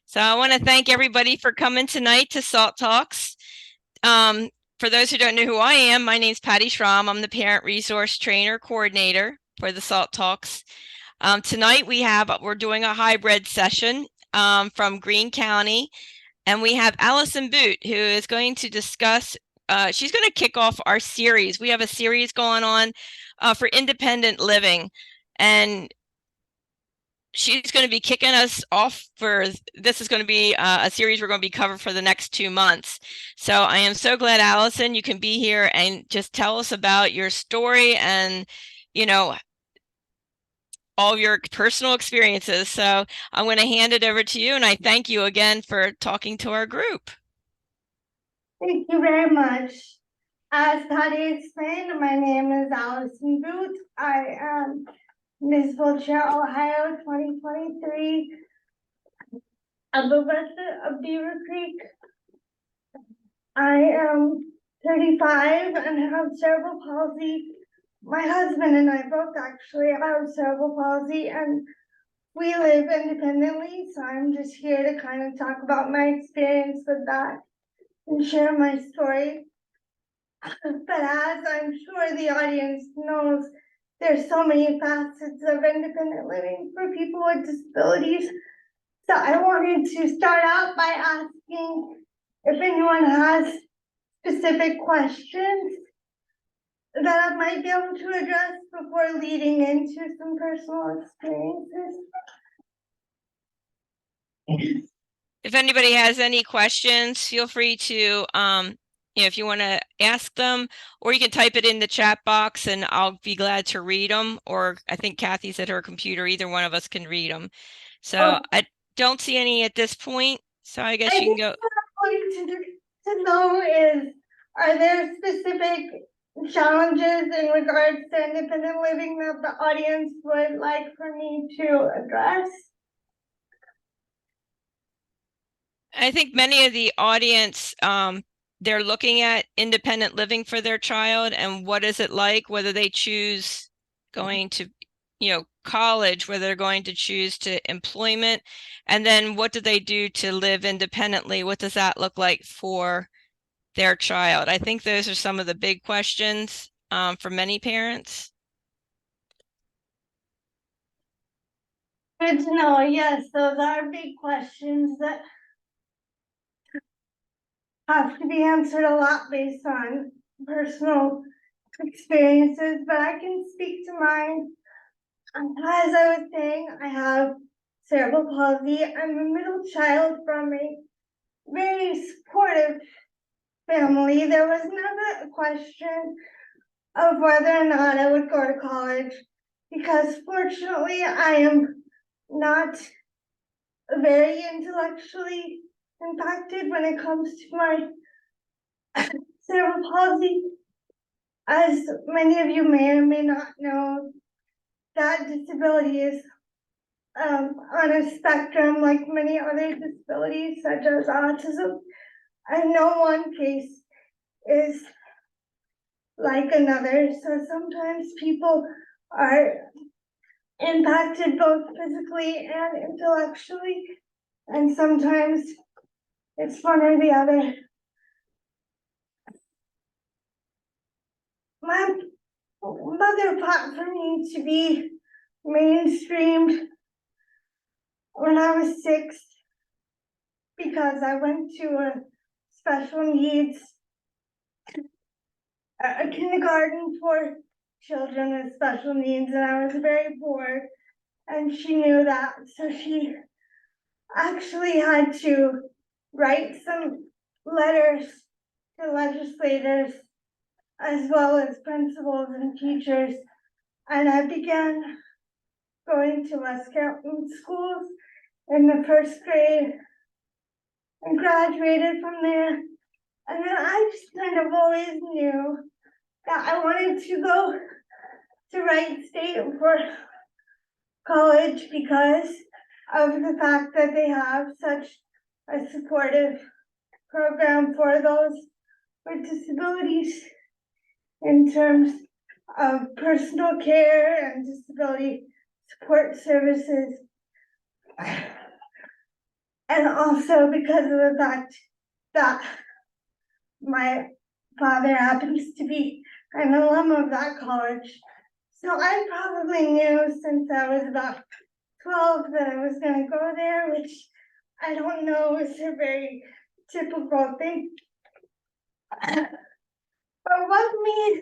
So I want to thank everybody for coming tonight to SALT Talks. For those who don't know who I am, my name's Patty Schramm. I'm the Parent Resource Trainer Coordinator for the SALT Talks. Tonight we're doing a hybrid session from Greene County, and we have Allison Boot, who is going to discuss, she's going to kick off our series. We have a series going on for independent living, and she's going to be kicking us off this is going to be a series we're going to be covering for the next 2 months. So I am so glad, Allison, you can be here and just tell us about your story and, all of your personal experiences. So I'm going to hand it over to you, and I thank you again for talking to our group. Thank you very much. As Patty explained, my name is Allison Boot. I am Miss Chair, Ohio 2023. I'm a resident of Beaver Creek. I am 35 and have cerebral palsy. My husband and I both actually have cerebral palsy, and we live independently. So I'm just here to kind of talk about my experience with that and share my story. But as I'm sure the audience knows, there's so many facets of independent living for people with disabilities. So I wanted to start out by asking if anyone has specific questions that I might be able to address before leading into some personal experiences. If anybody has any questions, feel free to, if you want to ask them, or you can type it in the chat box and I'll be glad to read them. Or I think Kathy's at her computer. Either one of us can read them. So I don't see any at this point. So I guess you can go. What I'm going to know is, are there specific challenges in regards to independent living that the audience would like for me to address? I think many of the audience, they're looking at independent living for their child and what is it like, whether they choose going to, college, whether they're going to choose to employment, and then what do they do to live independently? What does that look like for their child? I think those are some of the big questions for many parents. Good to know. Yes, those are big questions that have to be answered a lot based on personal experiences, but I can speak to mine. As I was saying, I have cerebral palsy. I'm a middle child from a very supportive family. There was never a question of whether or not I would go to college, because fortunately I am not very intellectually impacted when it comes to my cerebral palsy. As many of you may or may not know, that disability is on a spectrum like many other disabilities, such as autism, and no one case is like another. So sometimes people are impacted both physically and intellectually, and sometimes it's one or the other. My mother fought for me to be mainstreamed when I was 6, because I went to a special needs, a kindergarten for children with special needs, and I was very poor, and she knew that. So she actually had to write some letters to legislators as well as principals and teachers, and I began going to West Canton schools in the 1st grade and graduated from there. And then I just kind of always knew that I wanted to go to Wright State for college because of the fact that they have such a supportive program for those with disabilities in terms of personal care and disability support services. And also because of the fact that my father happens to be an alum of that college. So I probably knew since I was about 12 that I was going to go there, which I don't know is a very typical thing. But what made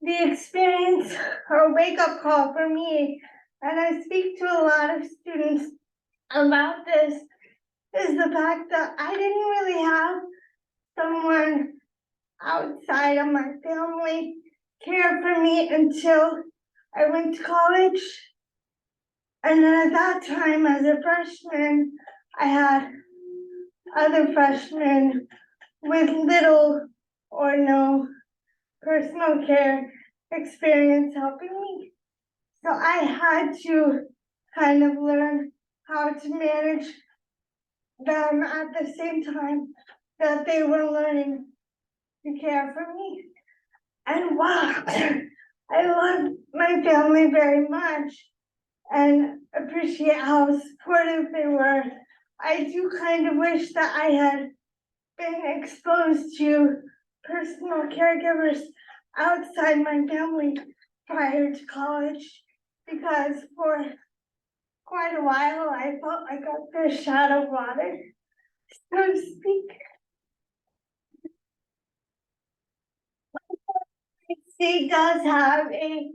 the experience a wake-up call for me, and I speak to a lot of students about this, is the fact that I didn't really have someone outside of my family care for me until I went to college. And then at that time, as a freshman, I had other freshmen with little or no personal care experience helping me. So I had to kind of learn how to manage them at the same time that they were learning to care for me. And wow, I love my family very much and appreciate how supportive they were. I do kind of wish that I had been exposed to personal caregivers outside my family prior to college, because for quite a while I felt like a fish out of water, so to speak. The state does have a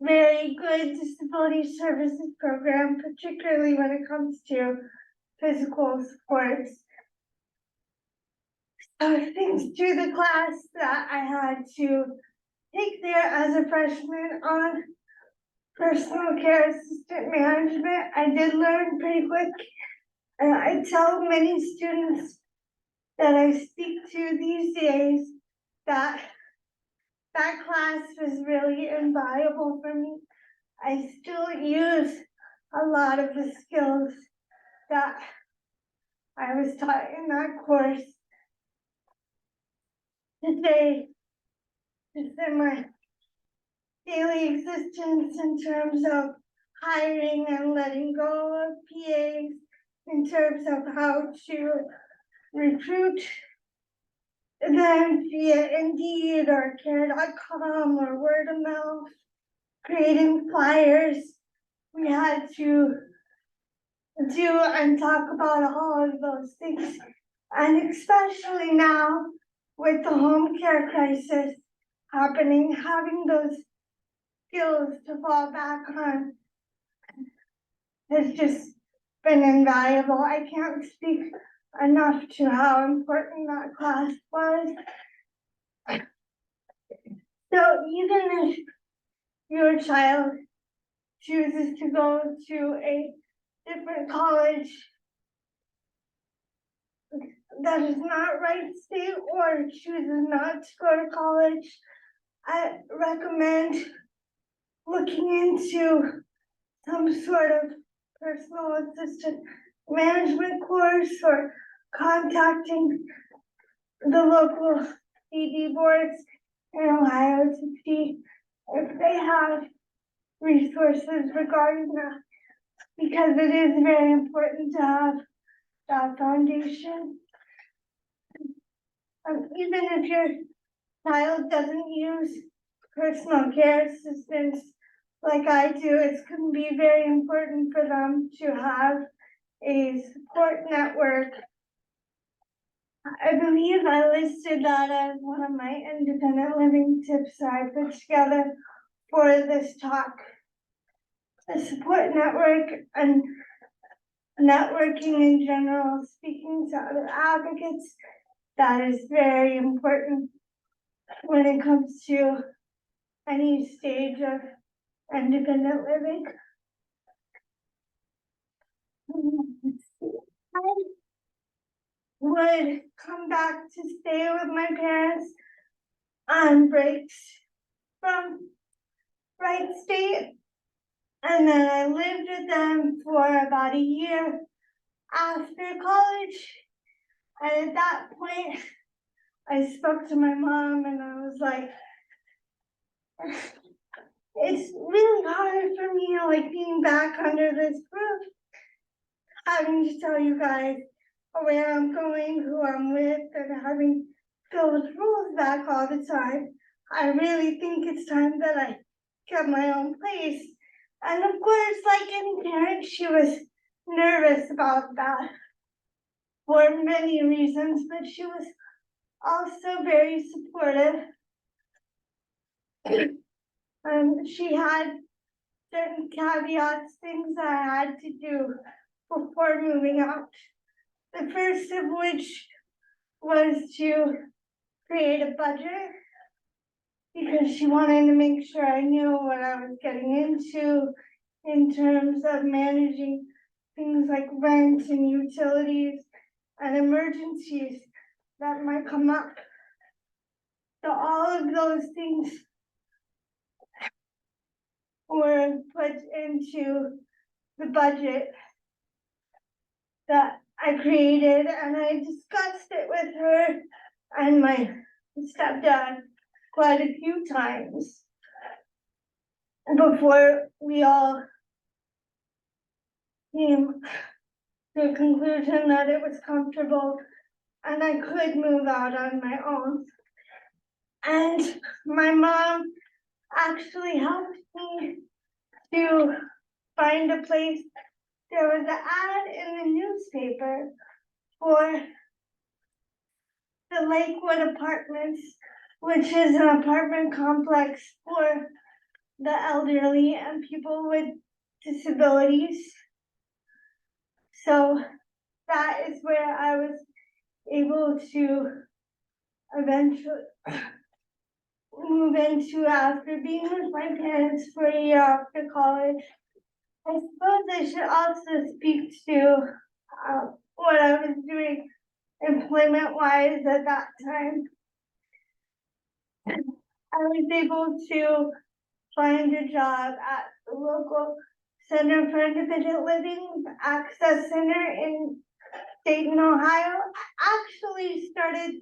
very good disability services program, particularly when it comes to physical supports. So things through the class that I had to take there as a freshman on personal care assistant management, I did learn pretty quick. And I tell many students that I speak to these days that that class was really invaluable for me. I still use a lot of the skills that I was taught in that course today, just in my daily existence in terms of hiring and letting go of PAs, in terms of how to recruit them via Indeed or Care.com or word of mouth, creating flyers. We had to do and talk about all of those things. And especially now with the home care crisis happening, having those skills to fall back on has just been invaluable. I can't speak enough to how important that class was. So even if your child chooses to go to a different college that is not right state or chooses not to go to college, I recommend looking into some sort of personal assistant management course or contacting the local CD boards in Ohio to see if they have resources regarding that, because it is very important to have that foundation. Even if your child doesn't use personal care assistance like I do, it's going to be very important for them to have a support network. I believe I listed that as one of my independent living tips I put together for this talk. A support network and networking in general, speaking to other advocates, that is very important when it comes to any stage of independent living. I would come back to stay with my parents on breaks from Wright State, and then I lived with them for about a year after college. And at that point, I spoke to my mom and I was like, it's really hard for me, like being back under this roof. having to tell you guys where I'm going, who I'm with, and having those rules back all the time. I really think it's time that I get my own place. And of course, like any parent, she was nervous about that for many reasons, but she was also very supportive. She had certain caveats, things I had to do before moving out. The first of which was to create a budget, because she wanted to make sure I knew what I was getting into in terms of managing things like rent and utilities and emergencies that might come up. So all of those things were put into the budget that I created, and I discussed it with her and my stepdad quite a few times before we all came to a conclusion that it was comfortable and I could move out on my own. And my mom actually helped me to find a place. There was an ad in the newspaper for the Lakewood Apartments, which is an apartment complex for the elderly and people with disabilities. So that is where I was able to eventually move into after being with my parents for a year after college. I suppose I should also speak to what I was doing employment-wise at that time. I was able to find a job at the local Center for Independent Living Access Center in Dayton, Ohio. I actually started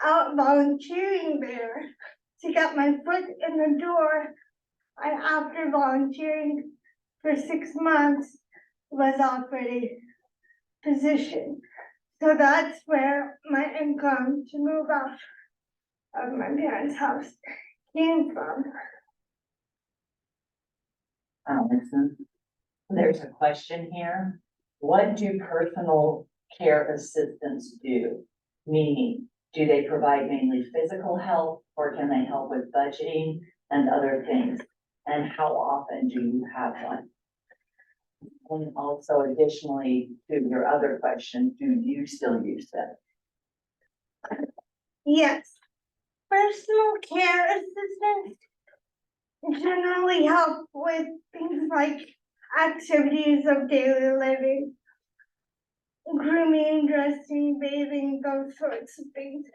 out volunteering there to get my foot in the door. And after volunteering for 6 months, was offered a position. So that's where my income to move out of my parents' house came from. Allison, there's a question here. What do personal care assistants do? Meaning, do they provide mainly physical help, or can they help with budgeting and other things? And how often do you have one? And also additionally to your other question, do you still use them? Yes, personal care assistants generally help with things like activities of daily living, grooming, dressing, bathing, those sorts of things.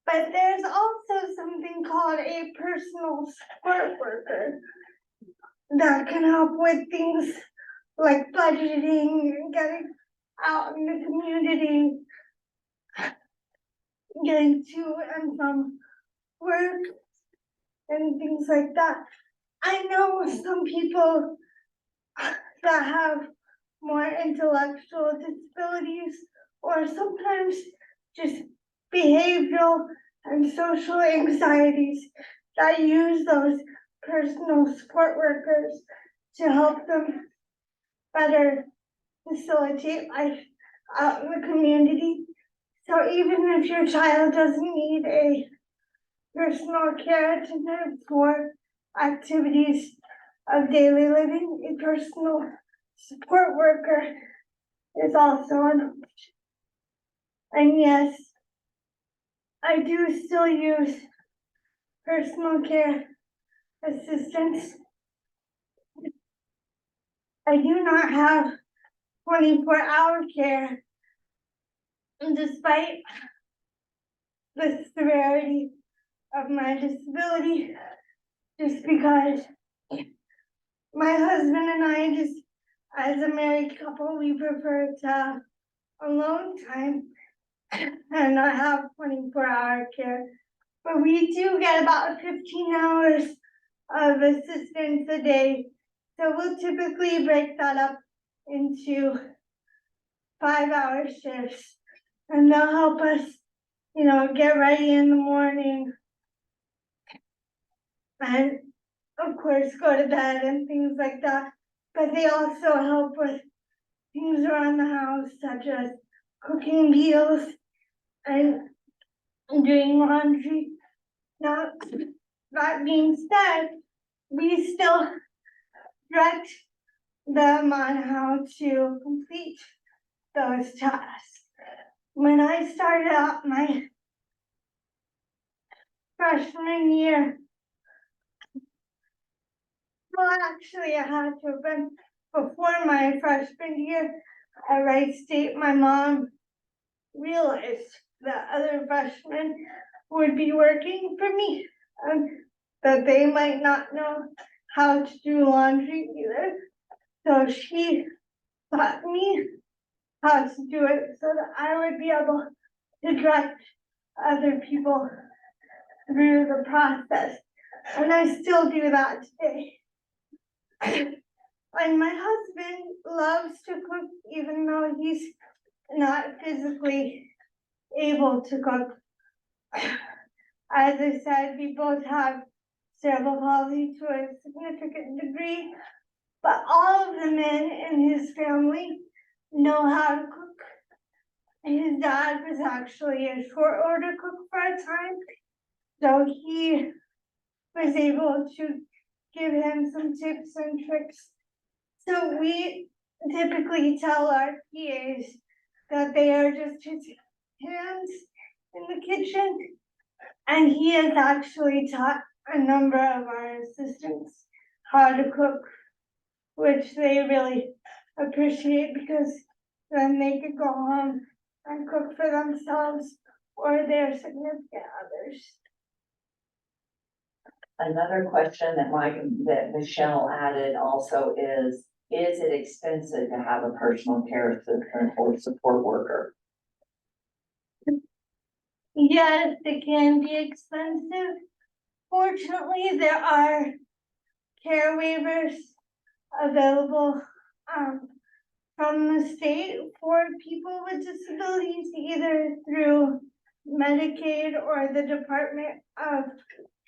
But there's also something called a personal support worker that can help with things like budgeting and getting out in the community, getting to and from work and things like that. I know some people that have more intellectual disabilities or sometimes just behavioral and social anxieties that use those personal support workers to help them better facilitate life out in the community. So even if your child doesn't need a personal care attendant for activities of daily living, a personal support worker is also an option. And yes, I do still use personal care assistance. I do not have 24-hour care, despite the severity of my disability, just because my husband and I, just as a married couple, we prefer to have alone time and not have 24-hour care. But we do get about 15 hours of assistance a day. So we'll typically break that up into 5-hour shifts, and they'll help us, get ready in the morning. And of course, go to bed and things like that. But they also help with things around the house, such as cooking meals and doing laundry. Now, that being said, we still direct them on how to complete those tasks. When I started out my freshman year, well, actually, I had to have been before my freshman year at Wright State. My mom realized that other freshmen would be working for me, and that they might not know how to do laundry either. So she taught me how to do it so that I would be able to direct other people through the process. And I still do that today. And my husband loves to cook, even though he's not physically able to cook. As I said, we both have cerebral palsy to a significant degree, but all of the men in his family know how to cook. His dad was actually a short order cook for a time, so he was able to give him some tips and tricks. So we typically tell our PAs that they are just his hands in the kitchen, and he has actually taught a number of our assistants how to cook, which they really appreciate, because then they could go home and cook for themselves or their significant others. Another question that Michelle added also is it expensive to have a personal care assistant or support worker? Yes, it can be expensive. Fortunately, there are care waivers available from the state for people with disabilities, either through Medicaid or the Department of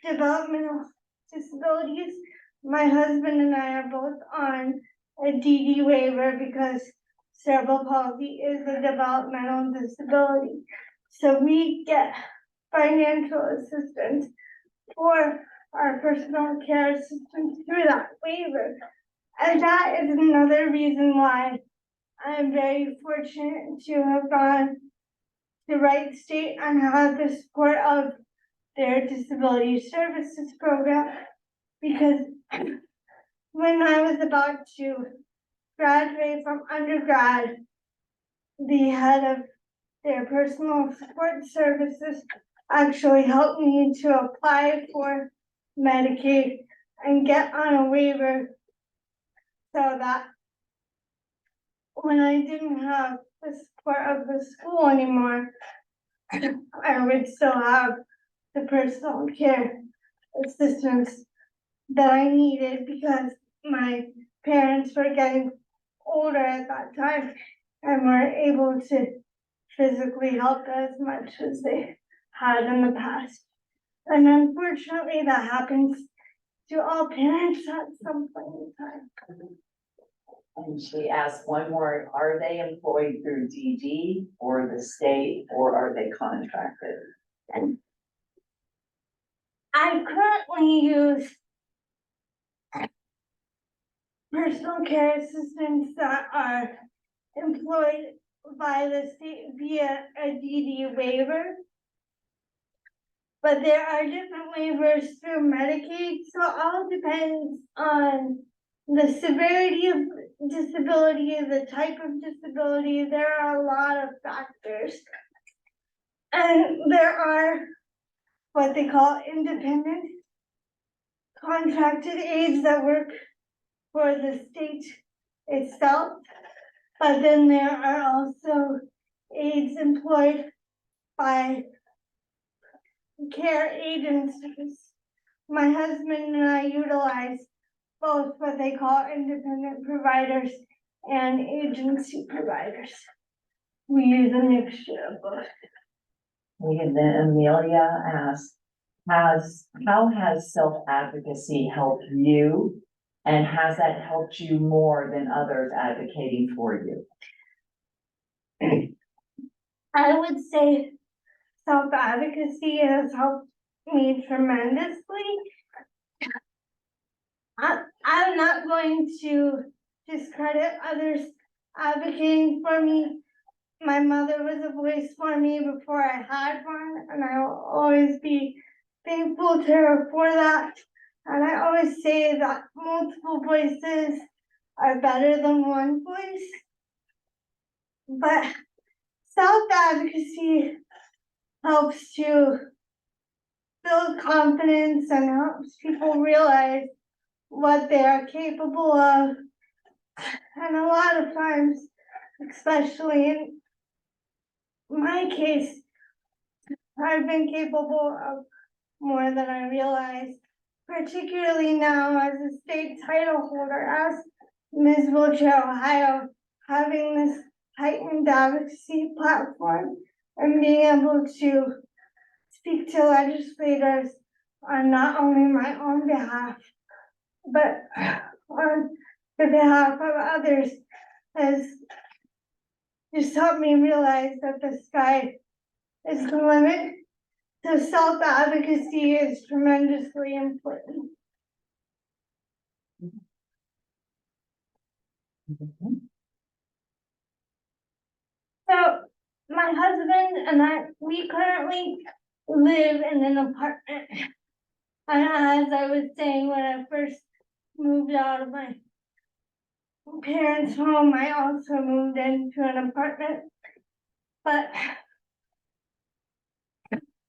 Developmental Disabilities. My husband and I are both on a DD waiver because cerebral palsy is a developmental disability. So we get financial assistance for our personal care assistance through that waiver. And that is another reason why I'm very fortunate to have gone to Wright State and have the support of their disability services program, because when I was about to graduate from undergrad, the head of their personal support services actually helped me to apply for Medicaid and get on a waiver, so that when I didn't have the support of the school anymore, I would still have the personal care assistance that I needed, because my parents were getting older at that time and weren't able to physically help as much as they had in the past. And unfortunately, that happens to all parents at some point in time. And she asked one more, are they employed through DD or the state, or are they contracted? I currently use personal care assistants that are employed by the state via a DD waiver. But there are different waivers through Medicaid, so it all depends on the severity of disability, the type of disability. There are a lot of factors. And there are what they call independent contracted aides that work for the state itself. But then there are also aides employed by care agencies. My husband and I utilize both what they call independent providers and agency providers. we use a mixture of both. And then Amelia asks, how has self-advocacy helped you? And has that helped you more than others advocating for you? I would say self-advocacy has helped me tremendously. I'm not going to discredit others advocating for me. My mother was a voice for me before I had one, and I will always be thankful to her for that. And I always say that multiple voices are better than one voice. But self-advocacy helps to build confidence and helps people realize what they are capable of. And a lot of times, especially in my case, I've been capable of more than I realized, particularly now as a state title holder, as Ms. Wheelchair Ohio, having this heightened advocacy platform and being able to speak to legislators on not only my own behalf, but on the behalf of others has just helped me realize that the sky is the limit. So self-advocacy is tremendously important. So my husband and I, we currently live in an apartment. And as I was saying, when I first moved out of my parents' home, I also moved into an apartment. But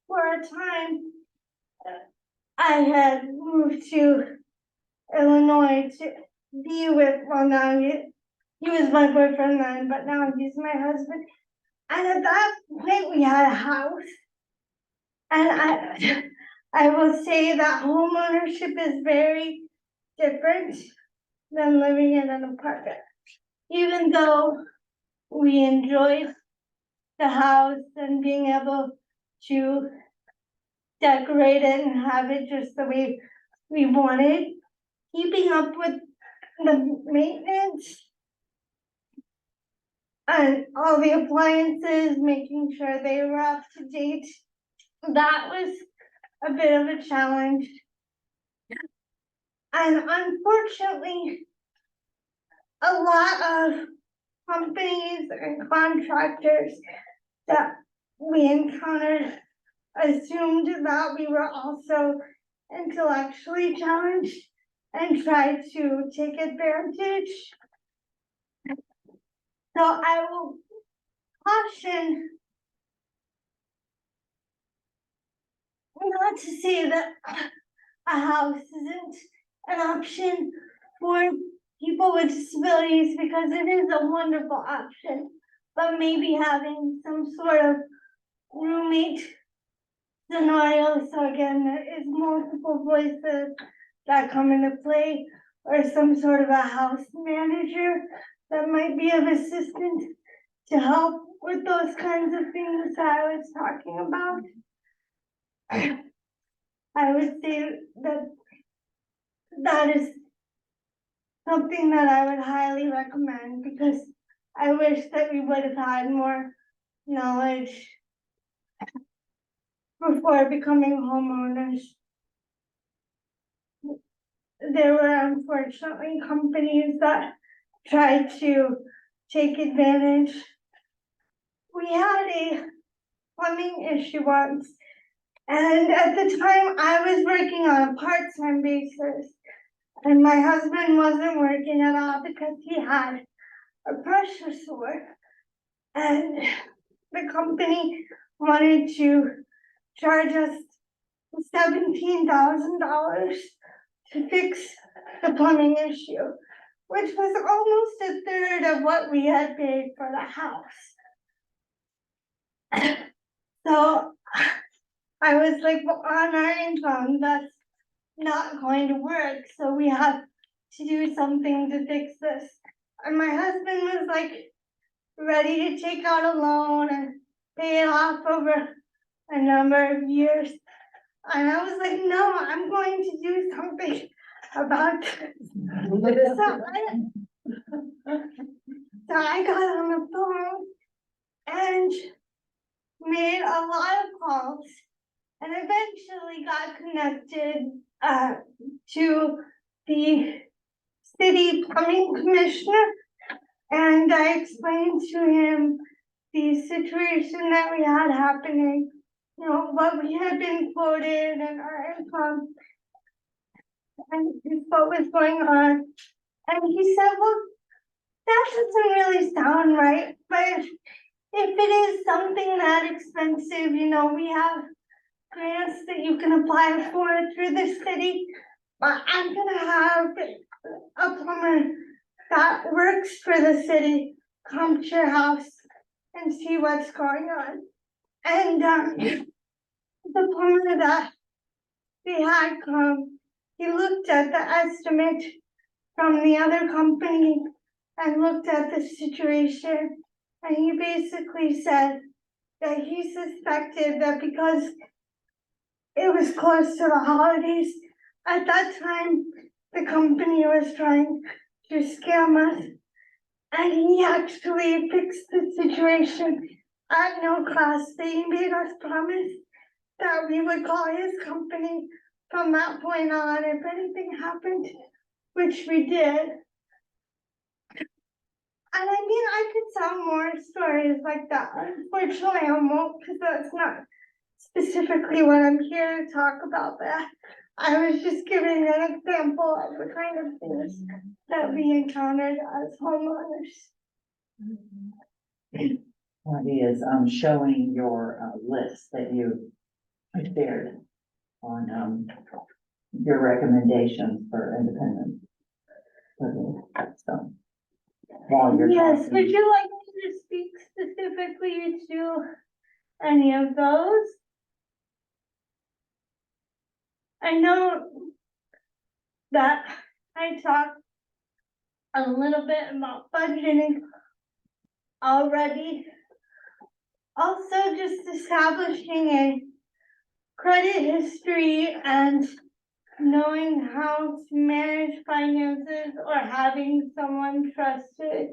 for a time, I had moved to Illinois to be with, well, now he was my boyfriend then, but now he's my husband. And at that point, we had a house. And I will say that home ownership is very different than living in an apartment. Even though we enjoyed the house and being able to decorate it and have it just the way we wanted, keeping up with the maintenance and all the appliances, making sure they were up to date, that was a bit of a challenge. And unfortunately, a lot of companies and contractors that we encountered assumed that we were also intellectually challenged and tried to take advantage. So I will caution not to say that a house isn't an option for people with disabilities, because it is a wonderful option, but maybe having some sort of roommate scenario, so again, there is multiple voices that come into play, or some sort of a house manager that might be of assistance to help with those kinds of things that I was talking about. I would say that that is something that I would highly recommend, because I wish that we would have had more knowledge before becoming homeowners. There were unfortunately companies that tried to take advantage. We had a plumbing issue once, and at the time I was working on a part-time basis, and my husband wasn't working at all because he had a pressure sore, and the company wanted to charge us $17,000 to fix the plumbing issue, which was almost a third of what we had paid for the house. So I was like, well, on our income, that's not going to work, so we have to do something to fix this. And my husband was like, ready to take out a loan and pay it off over a number of years. And I was like, no, I'm going to do something about this. So I got on the phone and made a lot of calls and eventually got connected to the city plumbing commissioner. And I explained to him the situation that we had happening, you know, what we had been quoted and our income and what was going on. And he said, well, that doesn't really sound right, but if it is something that expensive, you know, we have grants that you can apply for through the city. But I'm gonna have a plumber that works for the city come to your house and see what's going on. And the plumber that we had come, he looked at the estimate from the other company and looked at the situation. And he basically said that he suspected that because it was close to the holidays, at that time, the company was trying to scam us. And he actually fixed the situation at no cost. They made us promise that we would call his company from that point on if anything happened, which we did. And I mean, I could tell more stories like that. Unfortunately, I won't, because that's not specifically what I'm here to talk about. But I was just giving an example of the kind of things that we encountered as homeowners. What is showing your list that you shared on your recommendations for independence. So while you're Yes, talking. would you like me to speak specifically to any of those? I know that I talked a little bit about budgeting already. Also, just establishing a credit history and knowing how to manage finances or having someone trusted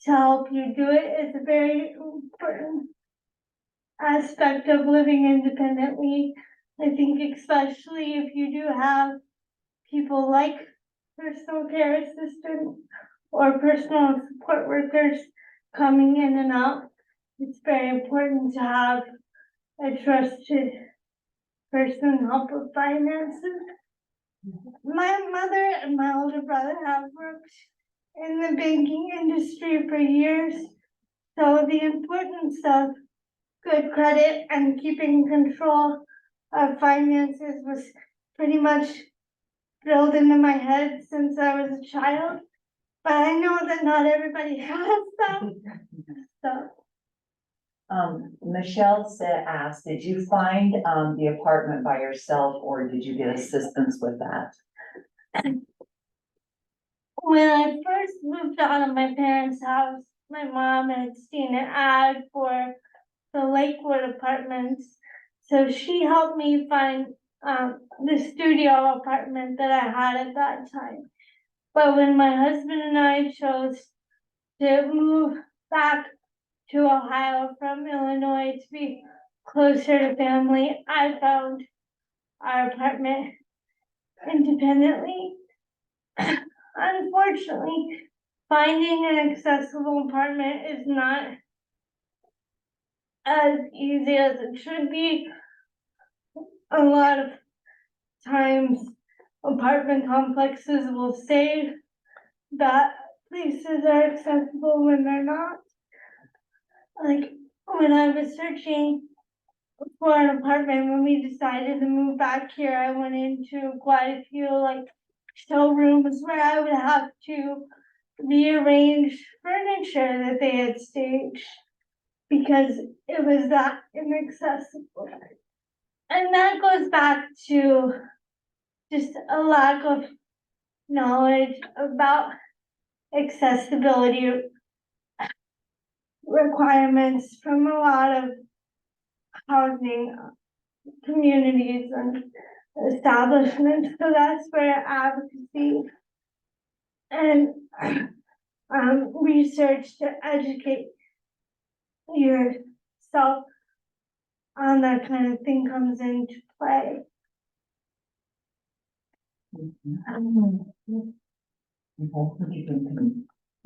to help you do it is a very important aspect of living independently. I think especially if you do have people like personal care assistants or personal support workers coming in and out, it's very important to have a trusted person help with finances. My mother and my older brother have worked in the banking industry for years, so the importance of good credit and keeping control of finances was pretty much drilled into my head since I was a child. But I know that not everybody has them. So Michelle asked, did you find the apartment by yourself or did you get assistance with that? when I first moved out of my parents' house, my mom had seen an ad for the Lakewood apartments. So she helped me find the studio apartment that I had at that time. But when my husband and I chose to move back to Ohio from Illinois to be closer to family, I found our apartment independently. Unfortunately, finding an accessible apartment is not as easy as it should be. A lot of times, apartment complexes will say that places are accessible when they're not. Like when I was searching for an apartment, when we decided to move back here, I went into quite a few like showrooms where I would have to rearrange furniture that they had staged because it was that inaccessible. And that goes back to just a lack of knowledge about accessibility requirements from a lot of housing communities and establishments, so that's where advocacy and research to educate yourself on that kind of thing comes into play.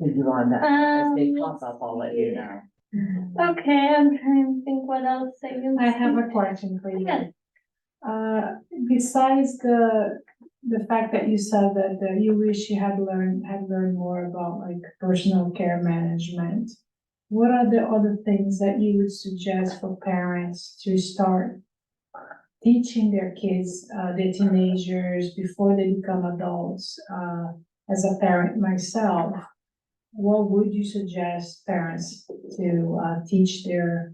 You on that, as they pop up, I'll let you know. Okay, I'm trying to think what else I can. I have a question for you. Yeah. Besides the fact that you said that you wish you had learned more about like personal care management, what are the other things that you would suggest for parents to start teaching their kids, their teenagers, before they become adults? As a parent myself, what would you suggest parents to teach their,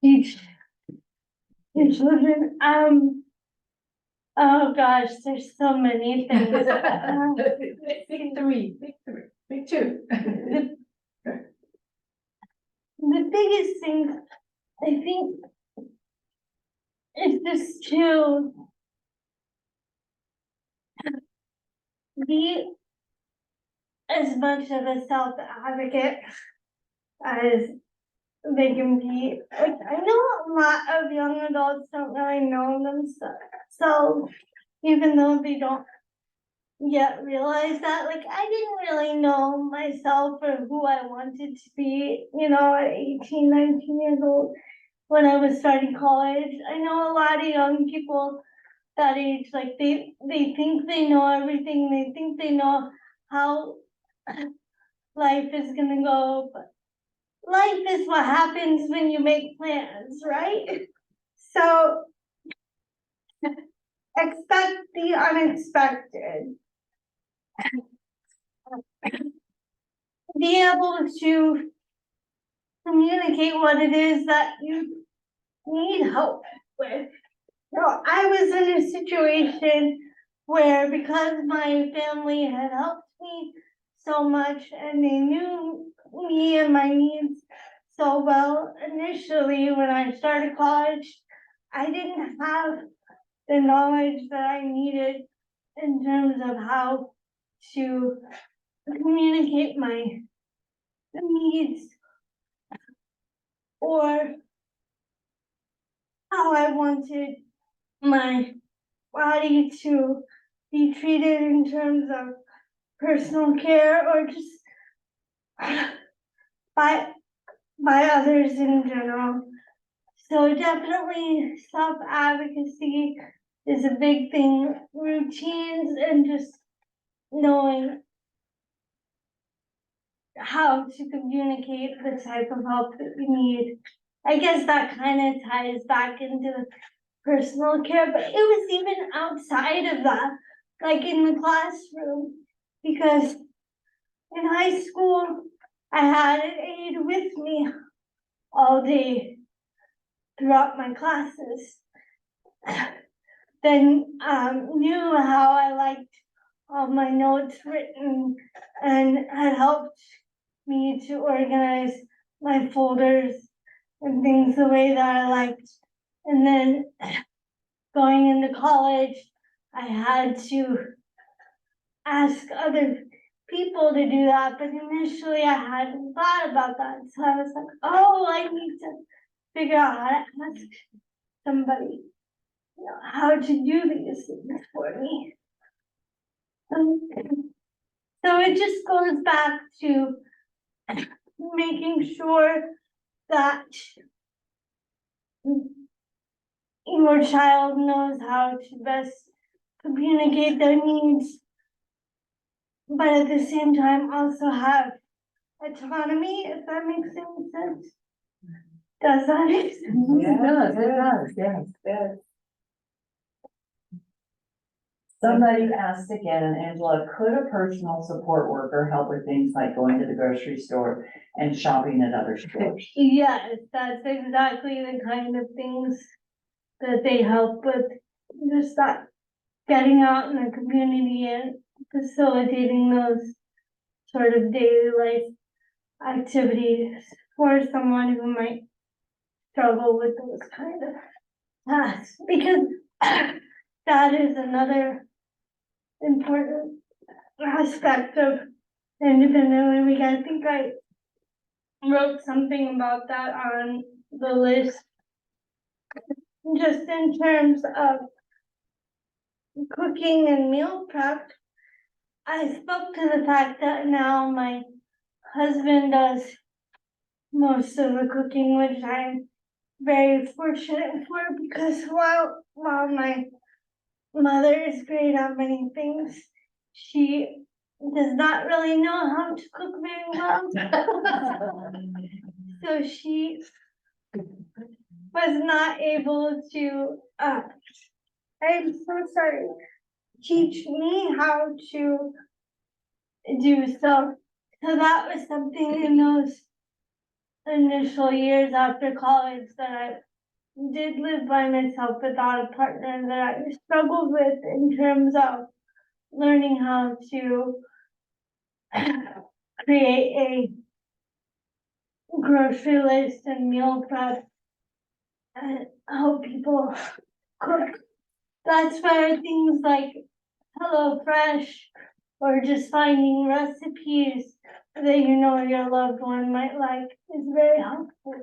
Teach your children, oh gosh, there's so many things. Pick two. The biggest thing, I think, is just to be as much of a self-advocate as they can be. Like, I know a lot of young adults don't really know themselves, even though they don't yet realize that. Like, I didn't really know myself or who I wanted to be, at 18, 19 years old when I was starting college. I know a lot of young people that age, like they think they know everything, they think they know how life is gonna go, but life is what happens when you make plans, right? So expect the unexpected. Be able to communicate what it is that you need help with. I was in a situation where, because my family had helped me so much and they knew me and my needs so well, initially when I started college, I didn't have the knowledge that I needed in terms of how to communicate my needs or how I wanted my body to be treated in terms of personal care or just by others in general. So definitely self-advocacy is a big thing. Routines and just knowing how to communicate the type of help that you need. I guess that kind of ties back into personal care, but it was even outside of that, like in the classroom, because in high school, I had an aide with me all day throughout my classes. Then knew how I liked all my notes written and had helped me to organize my folders and things the way that I liked. And then going into college, I had to ask other people to do that, but initially I hadn't thought about that. So I was like, oh, I need to figure out how to ask somebody, how to do these things for me. So it just goes back to making sure that your child knows how to best communicate their needs, but at the same time also have autonomy, if that makes any sense. Does that make sense? Yes. Somebody asked again, Angela, could a personal support worker help with things like going to the grocery store and shopping at other stores? Yes, that's exactly the kind of things that they help with, just that getting out in the community and facilitating those sort of daily life activities for someone who might struggle with those kind of tasks, because that is another important aspect of independent living. I think I wrote something about that on the list, just in terms of cooking and meal prep. I spoke to the fact that now my husband does most of the cooking, which I'm very fortunate for, because while my mother is great at many things, she does not really know how to cook very well. So she was not able to, I'm so sorry, teach me how to do so. So that was something in those initial years after college that I did live by myself without a partner, that I struggled with in terms of learning how to create a grocery list and meal prep and help people cook. That's where things like HelloFresh or just finding recipes that you know your loved one might like is very helpful.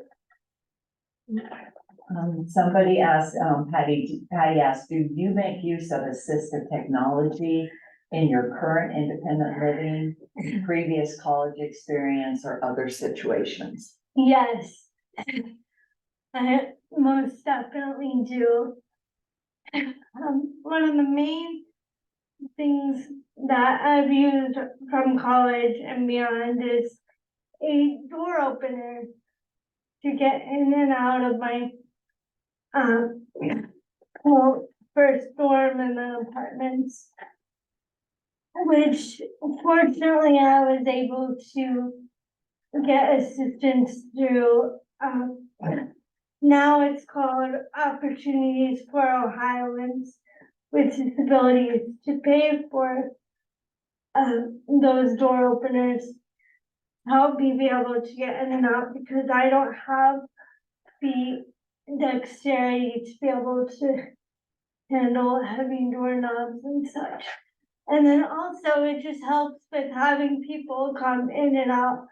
Somebody asked, Patty asked, do you make use of assistive technology in your current independent living, previous college experience, or other situations? Yes, I most definitely do. One of the main things that I've used from college and beyond is a door opener to get in and out of my well, first dorm and then apartments, which fortunately I was able to get assistance through. Now it's called Opportunities for Ohioans with Disabilities, to pay for those door openers, help me be able to get in and out, because I don't have the dexterity to be able to handle heavy doorknobs and such. And then also it just helps with having people come in and out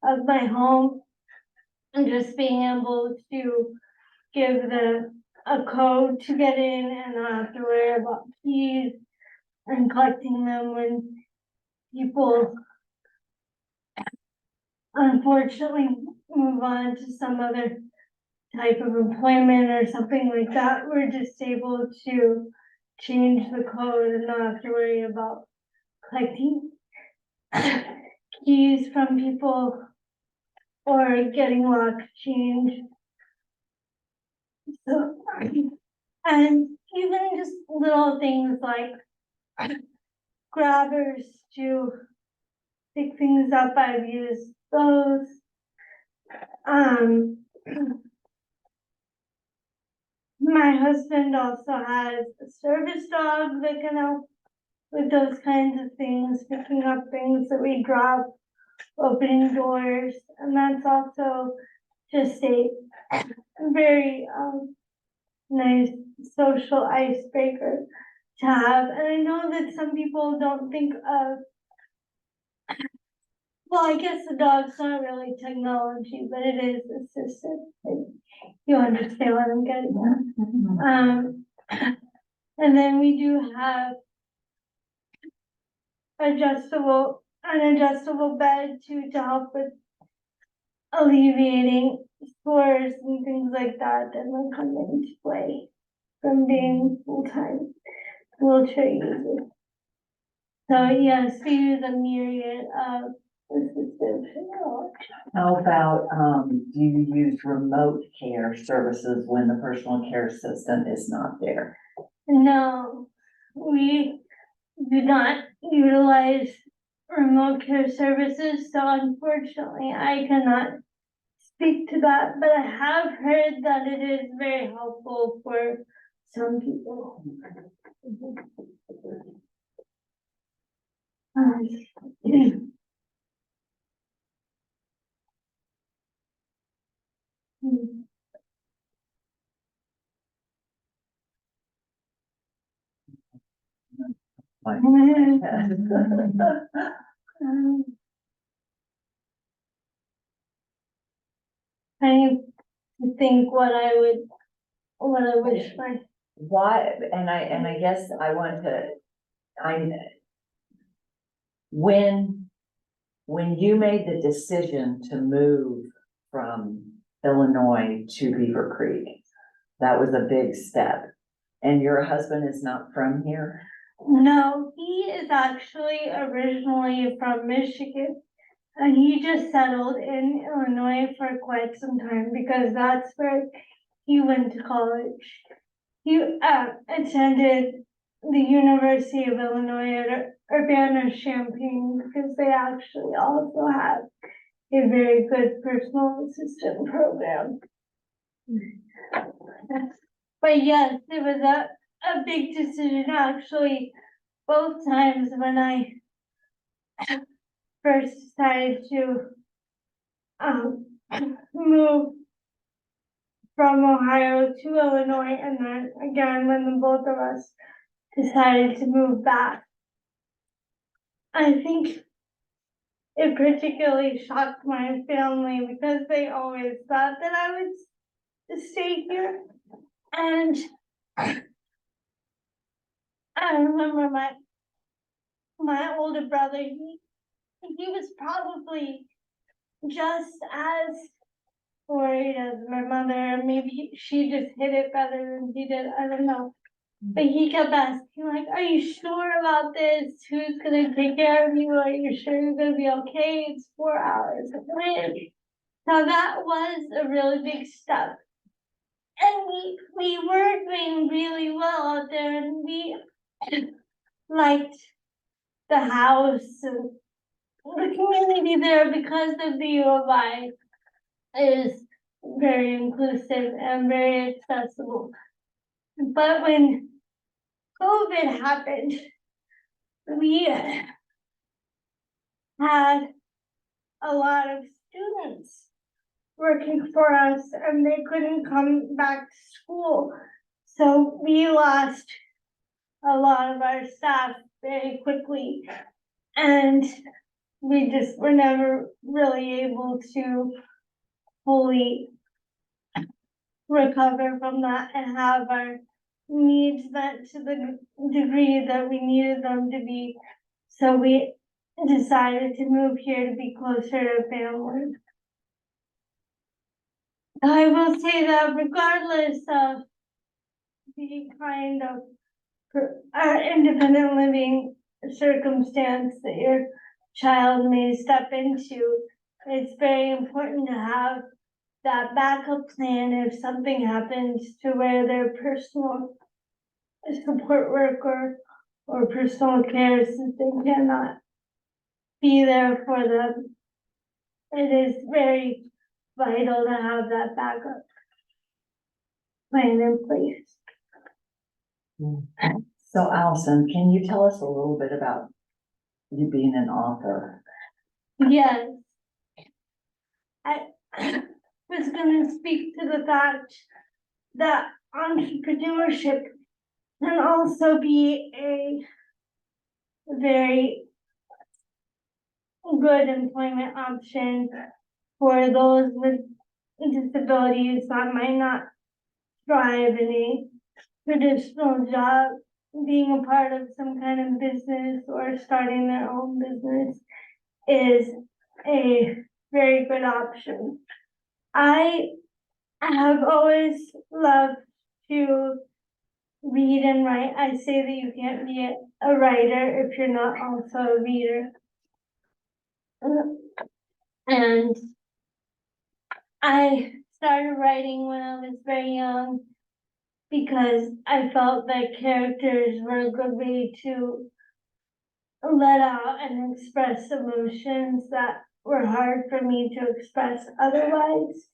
of my home and just being able to give them a code to get in and not have to worry about keys and collecting them when people unfortunately move on to some other type of employment or something like that. We're just able to change the code and not have to worry about collecting keys from people or getting lock change. So, and even just little things like grabbers to pick things up, I've used those. My husband also has a service dog that can help with those kinds of things, picking up things that we drop, opening doors, and that's also just a very nice social icebreaker to have. And I know that some people don't think of, well, I guess the dog's not really technology, but it is assistive. You understand what I'm getting at. And then we do have an adjustable bed to help with alleviating sores and things like that will come into play from being full-time wheelchair user. So yes, we use a myriad of assistive technology. How about, do you use remote care services when the personal care assistant is not there? No, we do not utilize remote care services, so unfortunately I cannot speak to that, but I have heard that it is very helpful for some people. Trying to think what I wish my, Why, and I guess I want to, when you made the decision to move from Illinois to Beaver Creek, that was a big step. And your husband is not from here? no, he is actually originally from Michigan. And he just settled in Illinois for quite some time because that's where he went to college. He attended the University of Illinois at Urbana-Champaign because they actually also have a very good personal assistant program. But yes, it was a big decision actually, both times when I first decided to move from Ohio to Illinois, and then again when the both of us decided to move back. I think it particularly shocked my family because they always thought that I would stay here. And I remember my older brother, he was probably just as worried as my mother. Maybe she just hit it better than he did, I don't know. But he kept asking, like, are you sure about this? Who's gonna take care of you? Are you sure you're gonna be okay? It's 4 hours away. So that was a really big step. And we were doing really well out there, and we liked the house and the community there because of the U of I is very inclusive and very accessible. But when COVID happened, we had a lot of students working for us and they couldn't come back to school. So we lost a lot of our staff very quickly, and we just were never really able to fully recover from that and have our needs met to the degree that we needed them to be. So we decided to move here to be closer to family. I will say that regardless of the kind of independent living circumstance that your child may step into, it's very important to have that backup plan if something happens to where their personal support worker or personal care assistant cannot be there for them. It is very vital to have that backup plan in place. So Allison, can you tell us a little bit about you being an author? Yes. I was going to speak to the fact that entrepreneurship can also be a very good employment option for those with disabilities that might not thrive in a traditional job. Being a part of some kind of business or starting their own business is a very good option. I have always loved to read and write. I say that you can't be a writer if you're not also a reader. And I started writing when I was very young because I felt that characters were a good way to let out and express emotions that were hard for me to express otherwise.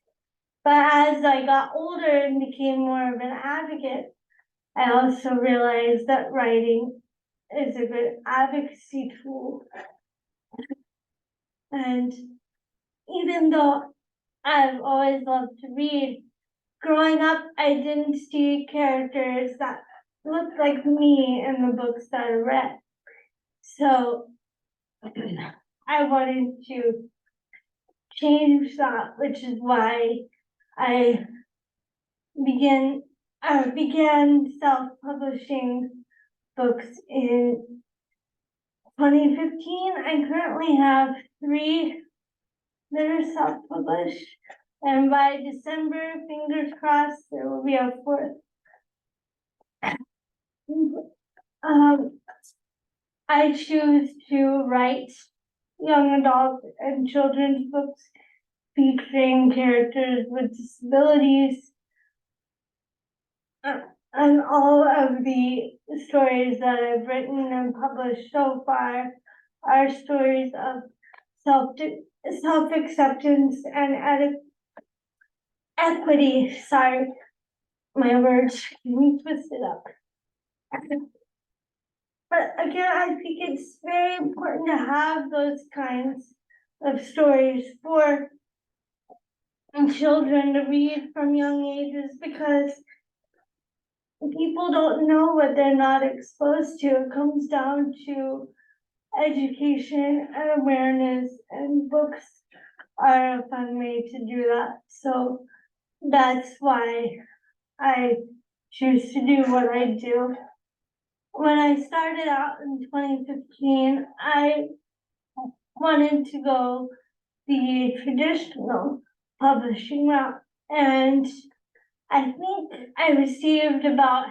But as I got older and became more of an advocate, I also realized that writing is a good advocacy tool. And even though I've always loved to read. Growing up, I didn't see characters that looked like me in the books that I read. So I wanted to change that, which is why I began self-publishing books in 2015. I currently have 3 that are self-published, and by December, fingers crossed, there will be a 4th. I choose to write young adult and children's books featuring characters with disabilities. And all of the stories that I've written and published so far are stories of self-acceptance and equity. Sorry, my words can be twisted up. But again, I think it's very important to have those kinds of stories for children to read from young ages, because people don't know what they're not exposed to. It comes down to education and awareness, and books are a fun way to do that. So that's why I choose to do what I do. When I started out in 2015, I wanted to go the traditional publishing route, and I think I received about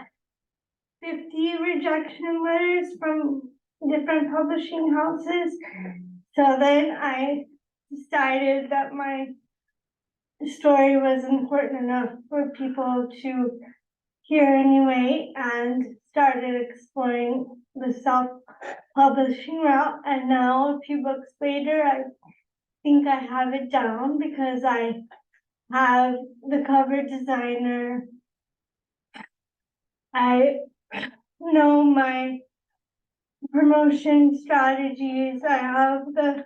50 rejection letters from different publishing houses. So then I decided that my story was important enough for people to hear anyway, and started exploring the self-publishing route. And now, a few books later, I think I have it down, because I have the cover designer. I know my promotion strategies. I have the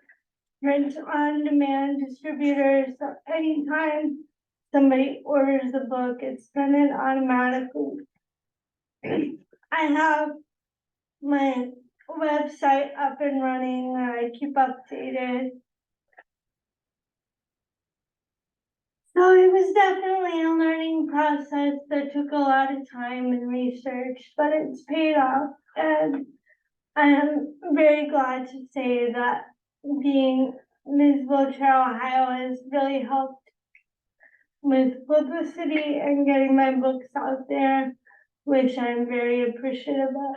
print on demand distributors. So anytime somebody orders a book, it's printed automatically. I have my website up and running. I keep updated. So it was definitely a learning process that took a lot of time and research, but it's paid off. And I am very glad to say that being Ms. Wheelchair Ohio has really helped with publicity and getting my books out there, which I'm very appreciative of.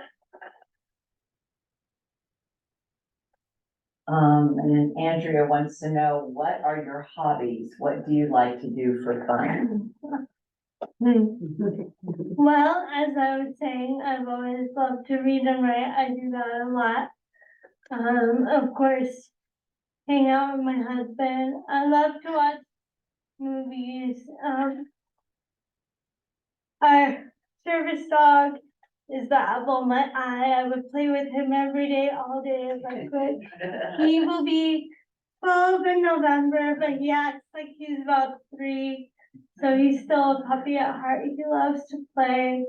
And then Andrea wants to know, what are your hobbies? What do you like to do for fun? Well, as I was saying, I've always loved to read and write. I do that a lot. Of course, hang out with my husband. I love to watch movies. Our service dog is the apple of my eye. I would play with him every day, all day if I could. He will be 12 in November, but he acts like he's about 3. So he's still a puppy at heart. He loves to play.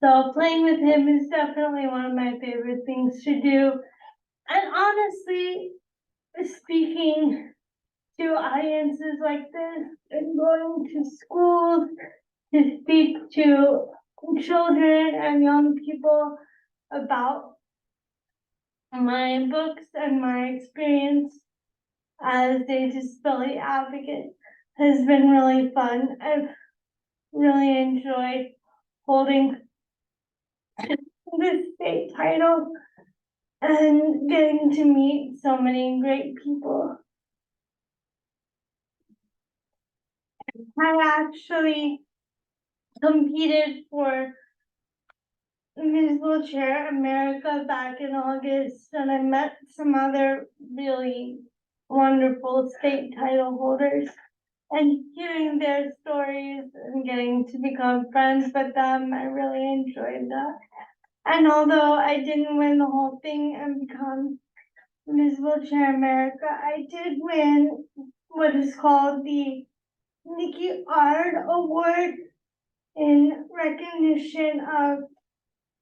So playing with him is definitely one of my favorite things to do. And honestly, speaking to audiences like this and going to schools to speak to children and young people about my books and my experience as a disability advocate has been really fun. I've really enjoyed holding this state title and getting to meet so many great people. I actually competed for Ms. Wheelchair America back in August, and I met some other really wonderful state title holders, and hearing their stories and getting to become friends with them, I really enjoyed that. And although I didn't win the whole thing and become Ms. Wheelchair America, I did win what is called the Nikki Ard Award in recognition of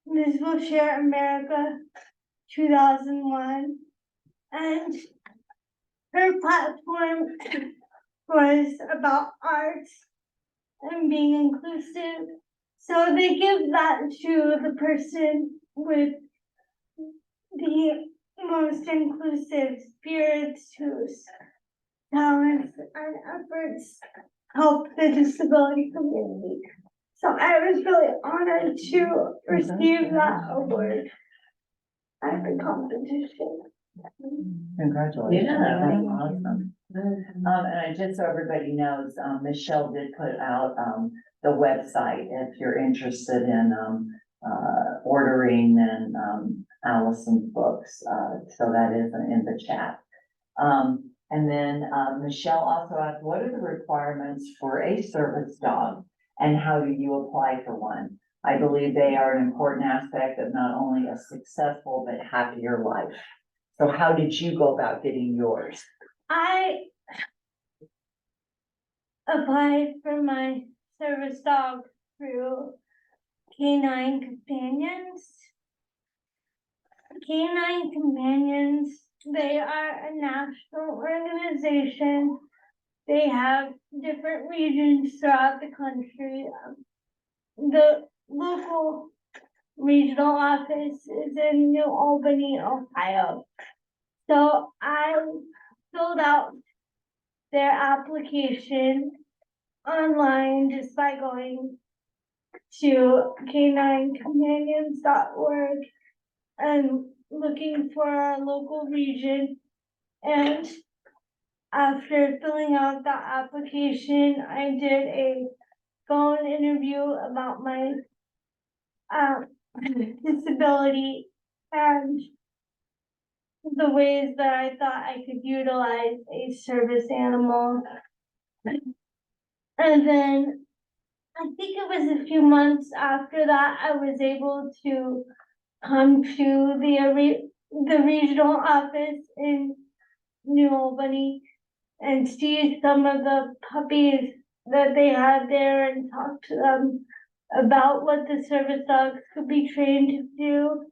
Ms. Wheelchair America 2001. And her platform was about arts and being inclusive. So they give that to the person with the most inclusive spirits whose talents and efforts help the disability community. So I was really honored to receive that award at the competition. Congratulations. Yeah. That's awesome. And I just so everybody knows, Michelle did put out, the website if you're interested in, ordering and, Allison's books. So that is in the chat. And then, Michelle also asked, what are the requirements for a service dog and how do you apply for one? I believe they are an important aspect of not only a successful but happier life. So how did you go about getting yours? I applied for my service dog through Canine Companions. Canine Companions, they are a national organization. They have different regions throughout the country. The local regional office is in New Albany, Ohio. So I filled out their application online just by going to caninecompanions.org and looking for our local region. And after filling out that application, I did a phone interview about my disability and the ways that I thought I could utilize a service animal. And then I think it was a few months after that, I was able to come to the regional office in New Albany and see some of the puppies that they had there and talk to them about what the service dogs could be trained to do.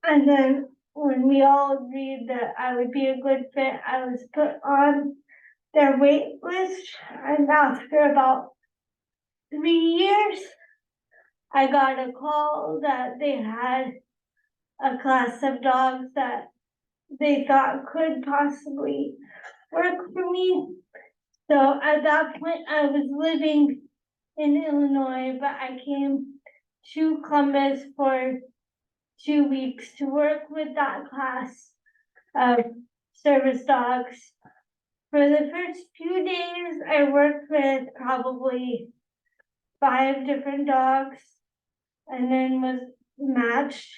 And then when we all agreed that I would be a good fit, I was put on their wait list. And after about 3 years, I got a call that they had a class of dogs that they thought could possibly work for me. So at that point, I was living in Illinois, but I came to Columbus for 2 weeks to work with that class of service dogs. For the first few days, I worked with probably 5 different dogs and then was matched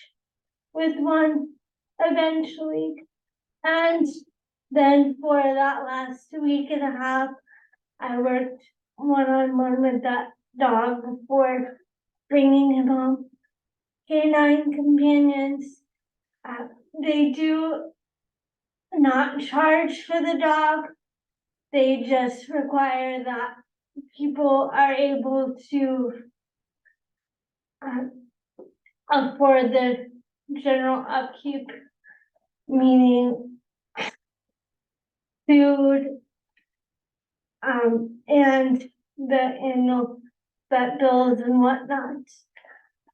with one eventually. And then for that last week and a half, I worked one-on-one with that dog before bringing him home. Canine Companions, they do not charge for the dog. They just require that people are able to afford the general upkeep, meaning food, and the annual vet bills and whatnot.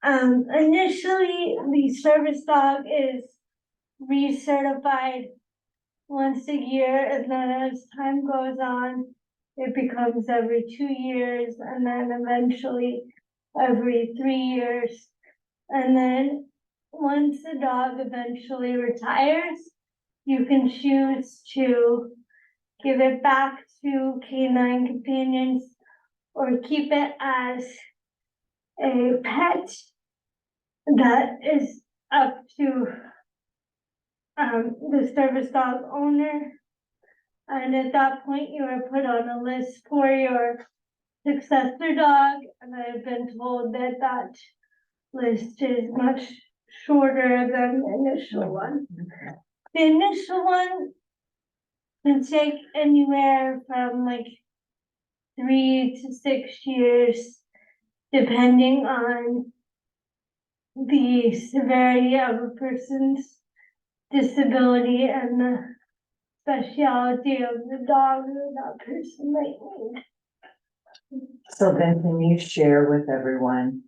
Initially, the service dog is recertified once a year, and then as time goes on, it becomes every 2 years, and then eventually every 3 years. And then once the dog eventually retires, you can choose to give it back to Canine Companions or keep it as a pet. That is up to the service dog owner. And at that point, you are put on a list for your successor dog. And I've been told that that list is much shorter than the initial one. The initial one can take anywhere from like 3 to 6 years, depending on the severity of a person's disability and the speciality of the dog that person might need. So then can you share with everyone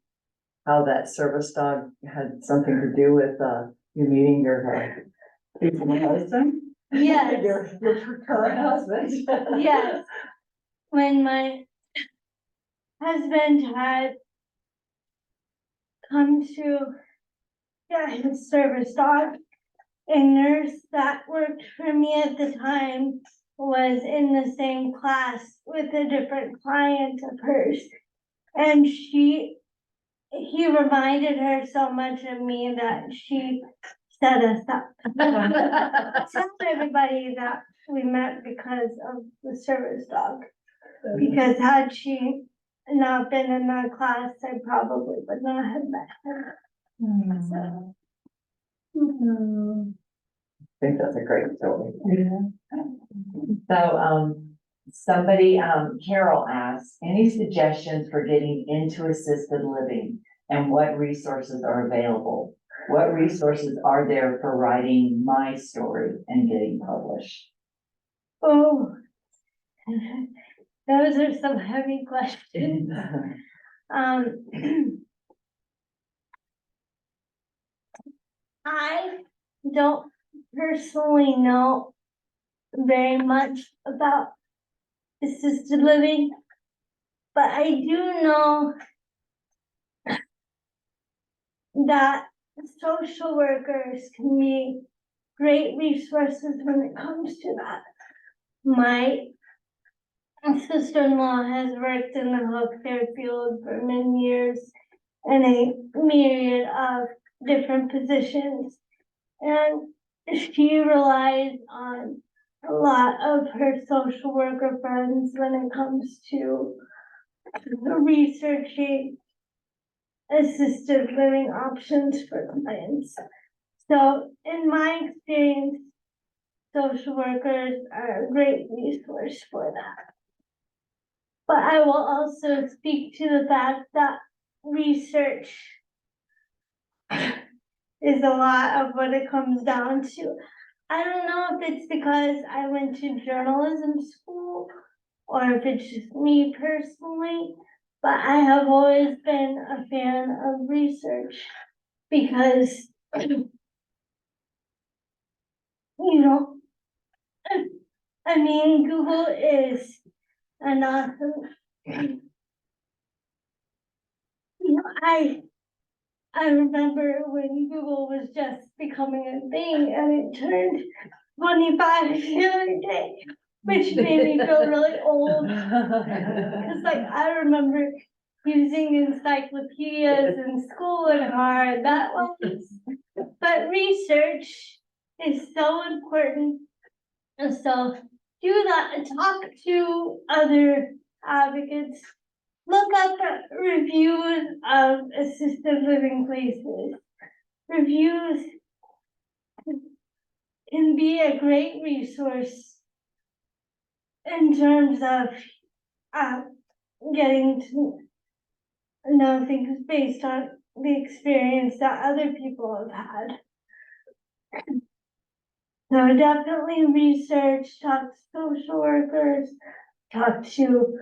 how that service dog had something to do with, you meeting your husband? Yes. Your current husband? Yes. When my husband had come to get his service dog, a nurse that worked for me at the time was in the same class with a different client of hers. And he reminded her so much of me that she set us up. Tell everybody that we met because of the service dog. Because had she not been in that class, I probably would not have met her. So. I think that's a great story. So, somebody, Carol asks, any suggestions for getting into assisted living and what resources are available? What resources are there for writing my story and getting published? Oh, those are some heavy questions. I don't personally know very much about assisted living, but I do know that social workers can be great resources when it comes to that. My sister-in-law has worked in the healthcare field for many years in a myriad of different positions, and she relies on a lot of her social worker friends when it comes to researching assisted living options for clients. So in my experience, social workers are a great resource for that. But I will also speak to the fact that research is a lot of what it comes down to. I don't know if it's because I went to journalism school or if it's just me personally, but I have always been a fan of research because, you know, I mean, Google is an awesome, I remember when Google was just becoming a thing and it turned 25 the other day, which made me feel really old. Cause like I remember using encyclopedias in school and how hard that was. But research is so important. And so do that and talk to other advocates. Look up reviews of assisted living places. Reviews can be a great resource in terms of getting to know things based on the experience that other people have had. So definitely research, talk to social workers, talk to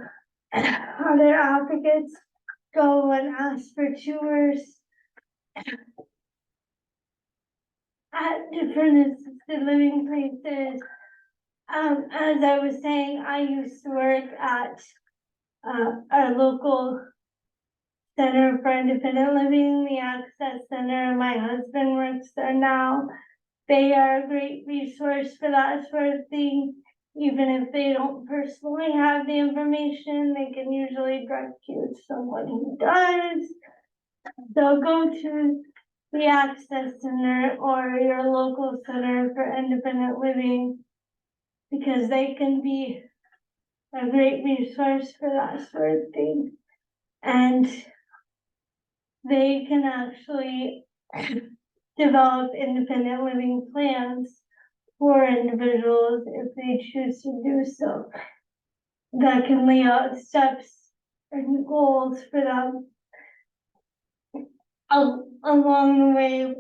other advocates, go and ask for tours at different assisted living places. As I was saying, I used to work at our local Center for Independent Living, the Access Center. My husband works there now. They are a great resource for that sort of thing. Even if they don't personally have the information, they can usually direct you to someone who does. So go to the Access Center or your local Center for Independent Living because they can be a great resource for that sort of thing. And they can actually develop independent living plans for individuals if they choose to do so. that can lay out steps and goals for them along the way.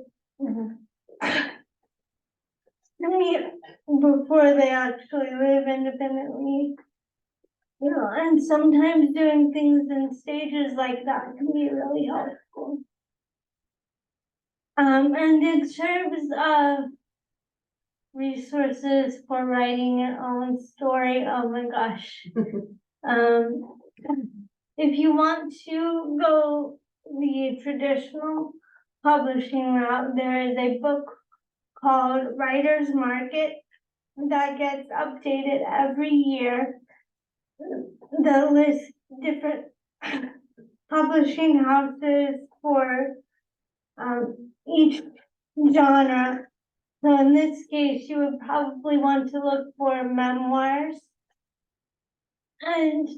Before they actually live independently. You know, and sometimes doing things in stages like that can be really helpful. And in terms of resources for writing your own story, oh my gosh. If you want to go the traditional publishing route, there is a book called Writer's Market that gets updated every year. That lists different publishing houses for each genre. So in this case, you would probably want to look for memoirs. And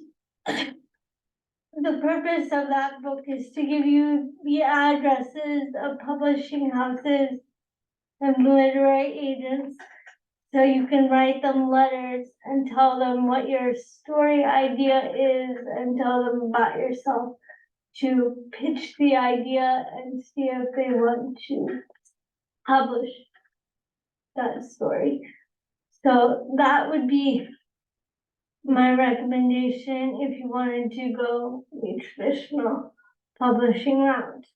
the purpose of that book is to give you the addresses of publishing houses and literary agents, so you can write them letters and tell them what your story idea is and tell them about yourself, to pitch the idea and see if they want to publish that story. So that would be my recommendation if you wanted to go the traditional publishing route.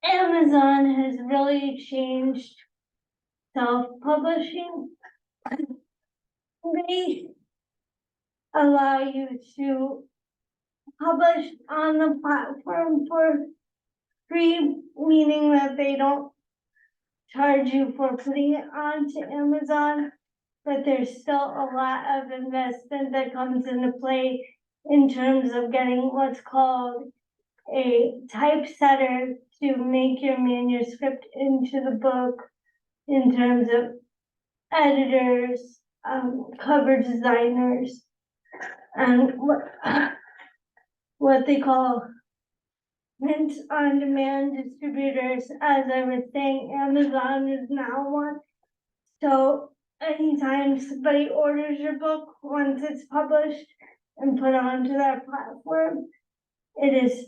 Amazon has really changed self-publishing. They allow you to publish on the platform for free, meaning that they don't charge you for putting it onto Amazon, but there's still a lot of investment that comes into play in terms of getting what's called a typesetter to make your manuscript into the book, in terms of editors, cover designers, and what they call print-on-demand distributors. As I was saying, Amazon is now one. So anytime somebody orders your book, once it's published and put onto their platform, it is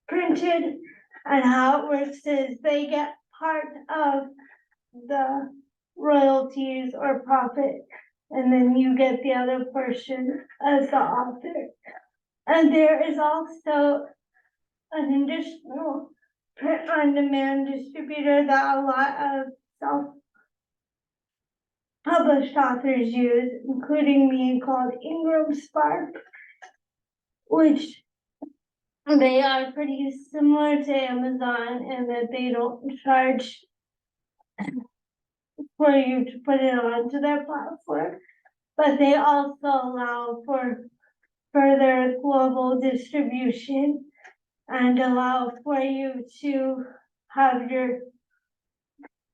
printed, and how it works is they get part of the royalties or profit, and then you get the other portion as the author. And there is also an additional print-on-demand distributor that a lot of self-published authors use, including me, called Ingram Spark, which they are pretty similar to Amazon in that they don't charge for you to put it onto their platform, but they also allow for further global distribution and allow for you to have your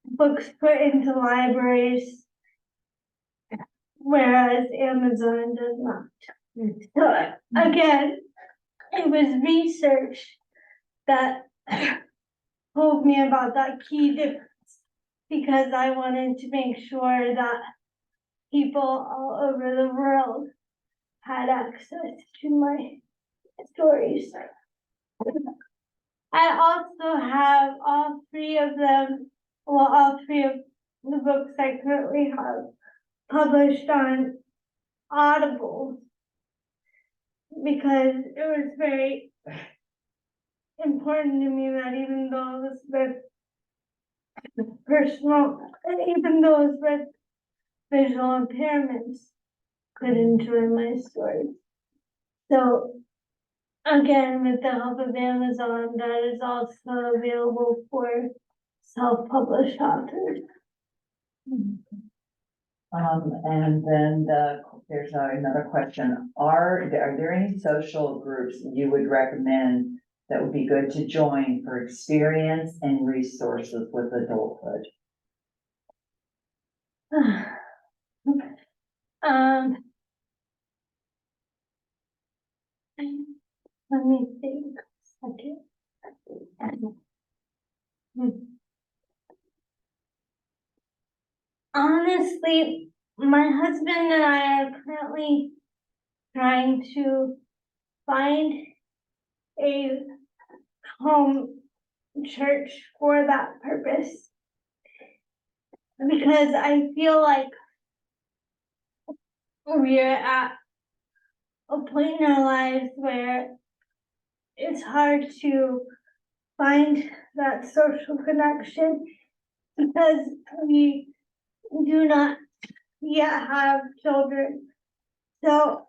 books put into libraries, whereas Amazon does not. So again, it was research that told me about that key difference, because I wanted to make sure that people all over the world had access to my stories. I also have all three of them, well, all three of the books I currently have published on Audible, because it was very important to me that even those with even those with visual impairments could enjoy my story. So again, with the help of Amazon, that is also available for self-published authors. And then there's another question. Are there any social groups you would recommend that would be good to join for experience and resources with adulthood? Let me think a second. Honestly, my husband and I are currently trying to find a home church for that purpose. Because I feel like we're at a point in our lives where it's hard to find that social connection because we do not yet have children. So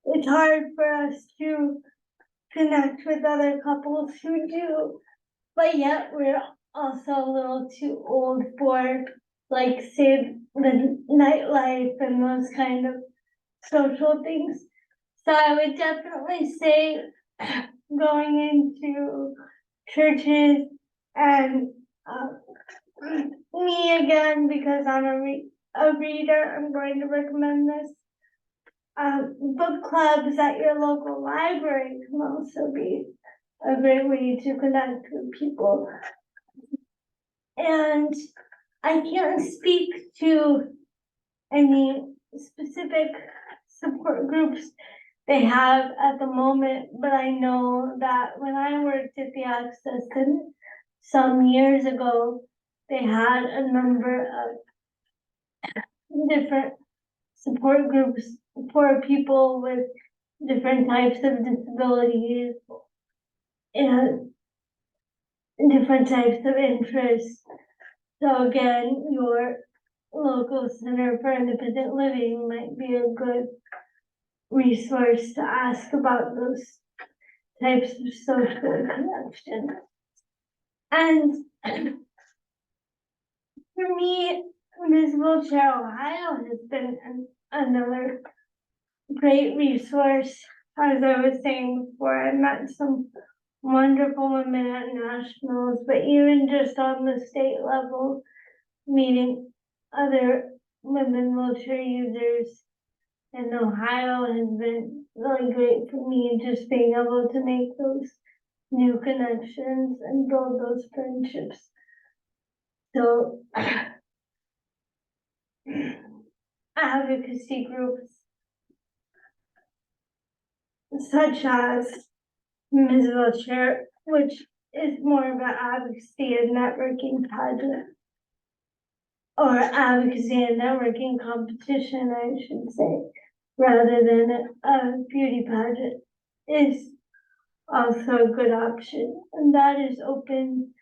it's hard for us to connect with other couples who do, but yet we're also a little too old for, like, say, the nightlife and those kind of social things. So I would definitely say going into churches and me again, because I'm a reader, I'm going to recommend this. Book clubs at your local library can also be a great way to connect with people. And I can't speak to any specific support groups they have at the moment, but I know that when I worked at the Access Center some years ago, they had a number of different support groups for people with different types of disabilities and different types of interests. So again, your local Center for Independent Living might be a good resource to ask about those types of social connections. And for me, Ms. Wheelchair Ohio has been another great resource. As I was saying before, I met some wonderful women at nationals, but even just on the state level, meeting other women wheelchair users in Ohio has been really great for me, just being able to make those new connections and build those friendships. So advocacy groups such as Ms. Wheelchair, which is more of an advocacy and networking pageant, or advocacy and networking competition, I should say, rather than a beauty pageant, is also a good option. And that is open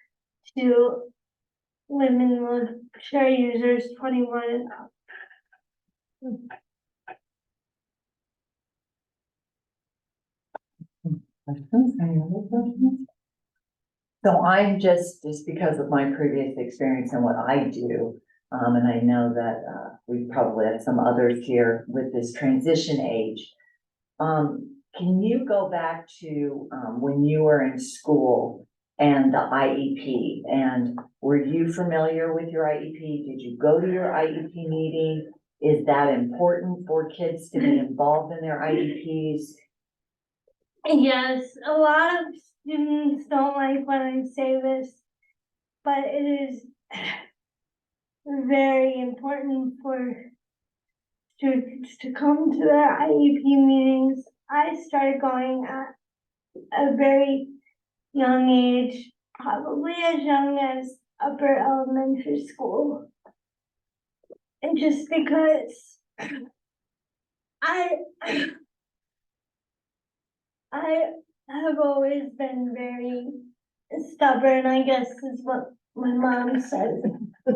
to women wheelchair users 21 and up. Questions? Any other questions? So I'm just because of my previous experience and what I do, and I know that we probably have some others here with this transition age. Can you go back to when you were in school and the IEP? And were you familiar with your IEP? Did you go to your IEP meeting? Is that important for kids to be involved in their IEPs? Yes, a lot of students don't like when I say this, but it is very important for students to come to their IEP meetings. I started going at a very young age, probably as young as upper elementary school. And just because I have always been very stubborn, I guess is what my mom says.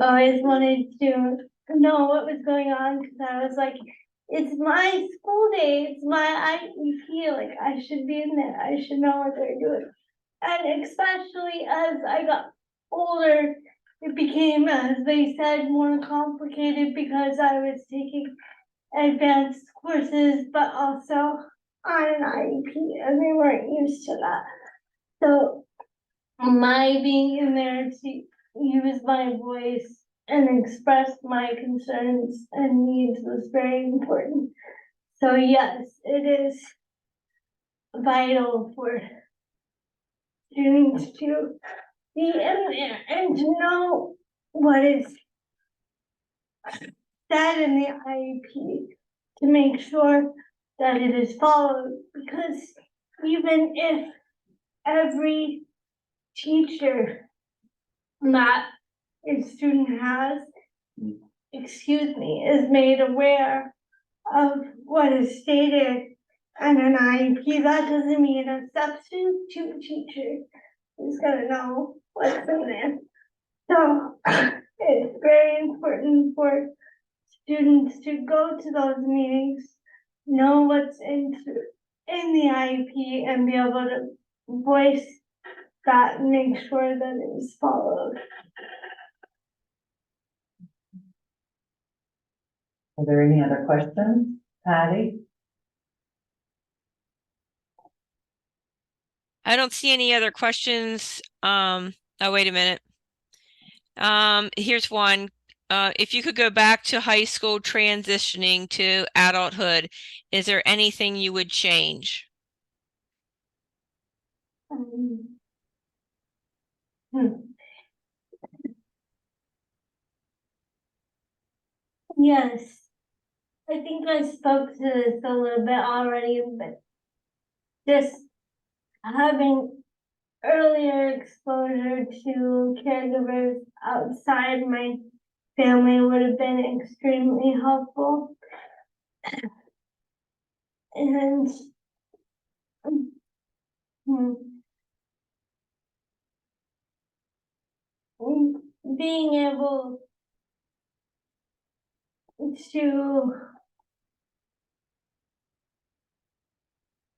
Always wanted to know what was going on because I was like, it's my school day, it's my IEP, like I should be in there, I should know what they're doing. And especially as I got older, it became, as they said, more complicated because I was taking advanced courses, but also on an IEP, and they weren't used to that. So my being in there to use my voice and express my concerns and needs was very important. So yes, it is vital for students to be in there and to know what is said in the IEP to make sure that it is followed, because even if every teacher that a student has, is made aware of what is stated in an IEP, that doesn't mean a substitute teacher is gonna know what's in there. So it's very important for students to go to those meetings, know what's in the IEP, and be able to voice that and make sure that it is followed. Are there any other questions? Patty? I don't see any other questions. Oh, wait a minute. Here's one. If you could go back to high school transitioning to adulthood, is there anything you would change? Yes, I think I spoke to this a little bit already, but just having earlier exposure to caregivers outside my family would have been extremely helpful. And being able to,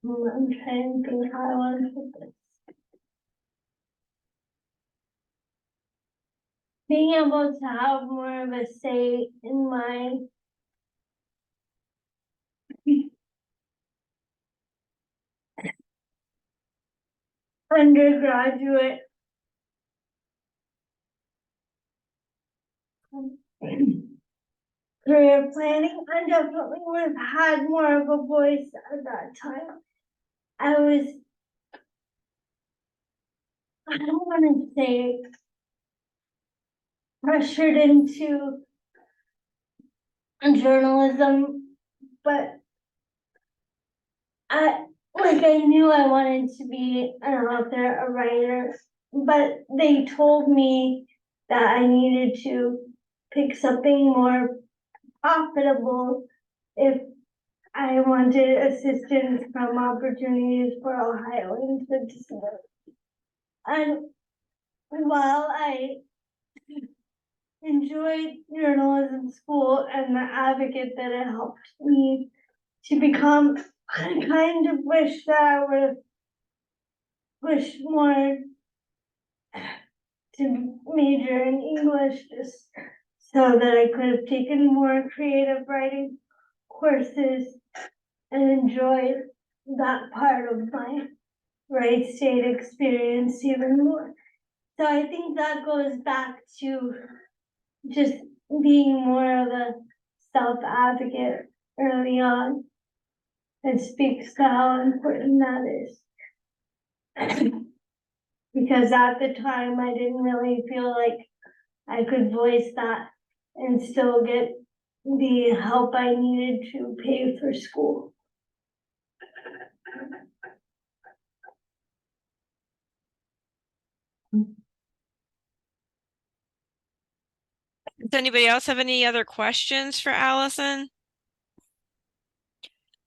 I'm trying to think how I want to put this. Being able to have more of a say in my undergraduate career planning, I definitely would have had more of a voice at that time. I don't want to say pressured into journalism, but I knew I wanted to be an author, a writer, but they told me that I needed to pick something more profitable if I wanted assistance from Opportunities for Ohioans with Disabilities. And while I enjoyed journalism school and the advocate that it helped me to become, I kind of wish that I would have pushed more to major in English, just so that I could have taken more creative writing courses and enjoyed that part of my Wright State experience even more. So I think that goes back to just being more of a self-advocate early on. It speaks to how important that is. Because at the time, I didn't really feel like I could voice that and still get the help I needed to pay for school. Does anybody else have any other questions for Allison?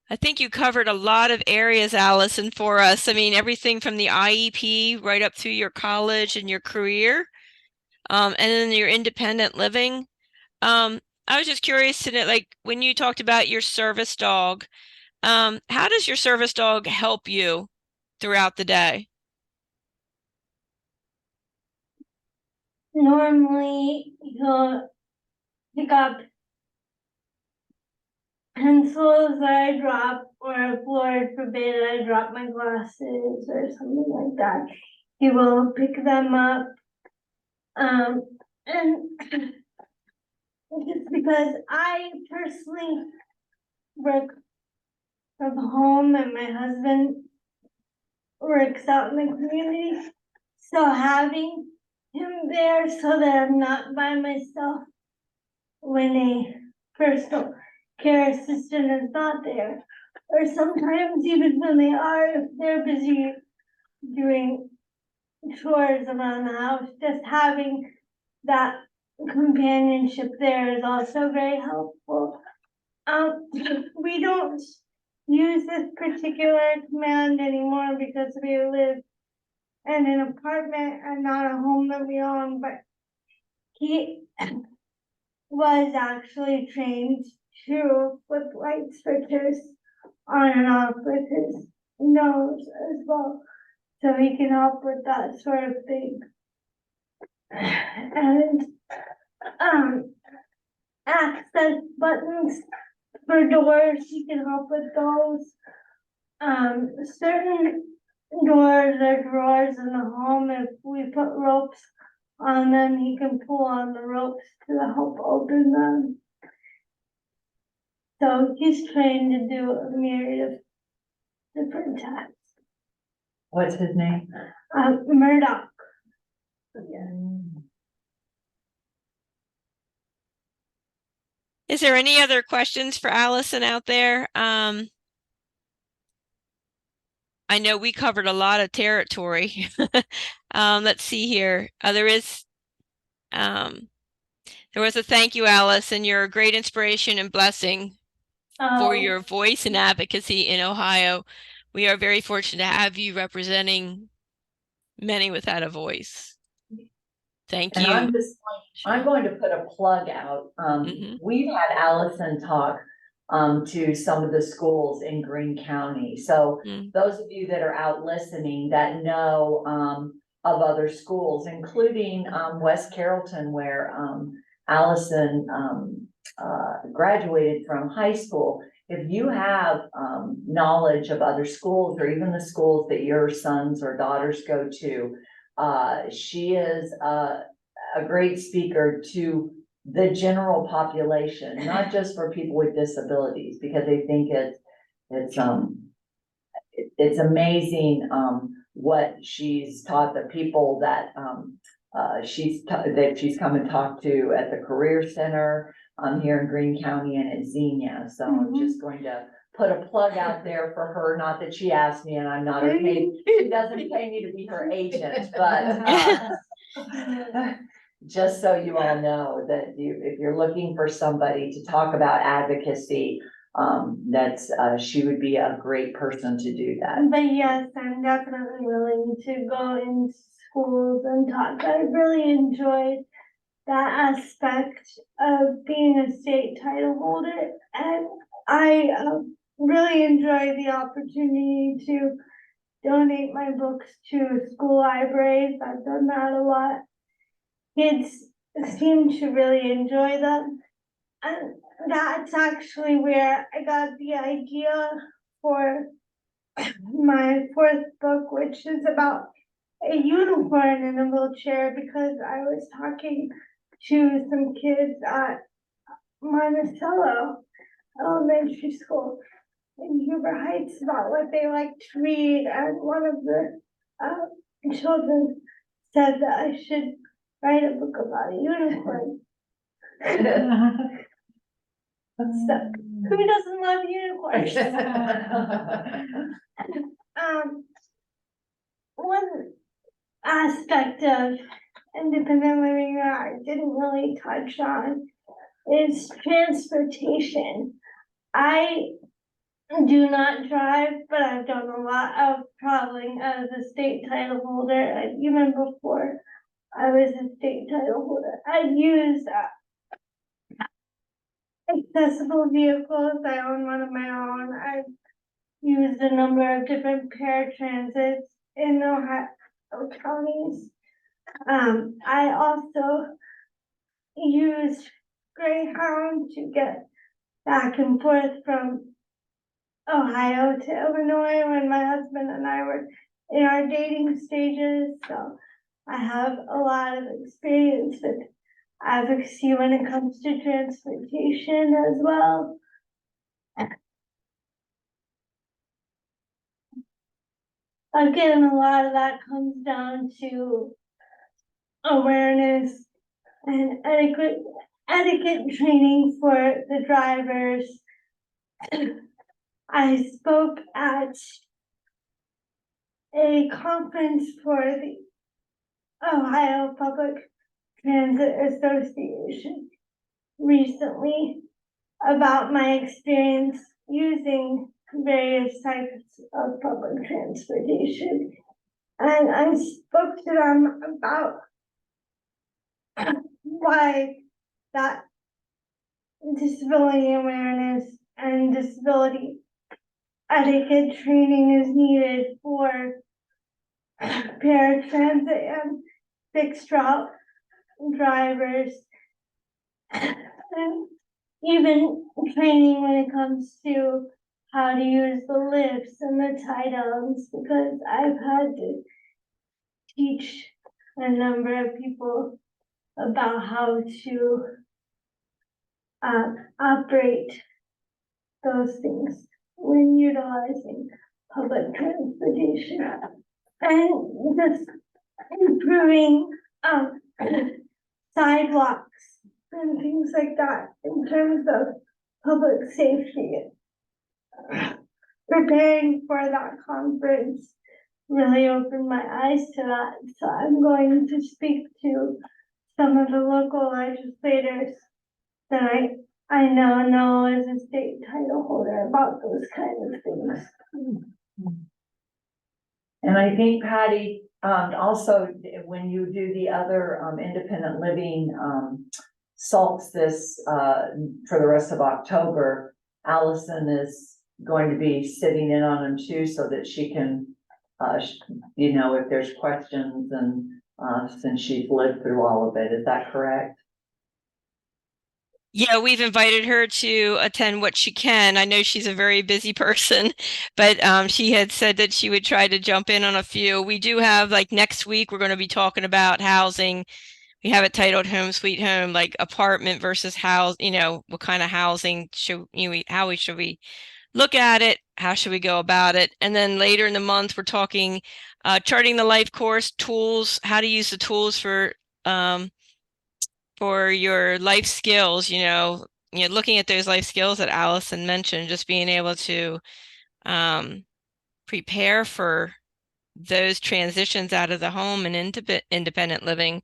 I think you covered a lot of areas, Allison, for us. I mean, everything from the IEP right up through your college and your career, and then your independent living. I was just curious to know, like, when you talked about your service dog, how does your service dog help you throughout the day? Normally, he'll pick up pencils that I drop, or if Lord forbid I drop my glasses or something like that. He will pick them up. And just because I personally work from home and my husband works out in the community, so having him there so that I'm not by myself when a personal care assistant is not there. Or sometimes even when they are, if they're busy doing chores around the house, just having that companionship there is also very helpful. We don't use this particular command anymore because we live in an apartment and not a home that we own, but he was actually trained to flip light switches on and off with his nose as well, so he can help with that sort of thing. And access buttons for doors, he can help with those. Certain doors or drawers in the home, if we put ropes on them, he can pull on the ropes to help open them. So he's trained to do a myriad of different tasks. What's his name? Murdoch. Is there any other questions for Allison out there? I know we covered a lot of territory. Let's see here. There was a thank you, Allison. You're a great inspiration and blessing for your voice and advocacy in Ohio. We are very fortunate to have you representing many without a voice. Thank you. I'm going to put a plug out. We've had Allison talk to some of the schools in Greene County. So those of you that are out listening that know of other schools, including West Carrollton, where Allison graduated from high school. If you have knowledge of other schools or even the schools that your sons or daughters go to, she is a great speaker to the general population, not just for people with disabilities, because they think it's amazing what she's taught the people that she's come and talked to at the Career Center here in Greene County and at Xenia. So I'm just going to put a plug out there for her. Not that she asked me, and I'm not her paid. She doesn't pay me to be her agent, but just so you all know that if you're looking for somebody to talk about advocacy, she would be a great person to do that. But yes, I'm definitely willing to go in schools and talk. I really enjoyed that aspect of being a state title holder, and I really enjoy the opportunity to donate my books to school libraries. I've done that a lot. Kids seem to really enjoy them, and that's actually where I got the idea for my fourth book, which is about a unicorn in a wheelchair, because I was talking to some kids at Monticello Elementary School in Huber Heights about what they like to read, and one of the children said that I should write a book about a unicorn. So, who doesn't love unicorns? One aspect of independent living that I didn't really touch on is transportation. I do not drive, but I've done a lot of traveling as a state title holder, and even before I was a state title holder, I've used accessible vehicles. I own one of my own. I've used a number of different paratransits in Ohio counties. I also used Greyhound to get back and forth from Ohio to Illinois when my husband and I were in our dating stages. So I have a lot of experience with advocacy when it comes to transportation as well. Again, a lot of that comes down to awareness and etiquette training for the drivers. I spoke at a conference for the Ohio Public Transit Association recently about my experience using various types of public transportation. And I spoke to them about why that disability awareness and disability etiquette training is needed for paratransit and fixed route drivers. And even training when it comes to how to use the lifts and the tie downs, because I've had to teach a number of people about how to operate those things when utilizing public transportation, and just improving sidewalks and things like that in terms of public safety. Preparing for that conference really opened my eyes to that, so I'm going to speak to some of the local legislators that I know as a state title holder about those kind of things. And I think, Patty, also when you do the other independent living salts this for the rest of October, Allison is going to be sitting in on them too, so that she can, you know, if there's questions, and since she's lived through all of it, is that correct? Yeah, we've invited her to attend what she can. I know she's a very busy person, but she had said that she would try to jump in on a few. We do have, like, next week, we're going to be talking about housing. We have it titled Home Sweet Home, like apartment versus house, you know, what kind of housing should, you know, how should we look at it? How should we go about it? And then later in the month, we're talking charting the life course, tools, how to use the tools for your life skills, you know, looking at those life skills that Allison mentioned, just being able to prepare for those transitions out of the home and into independent living.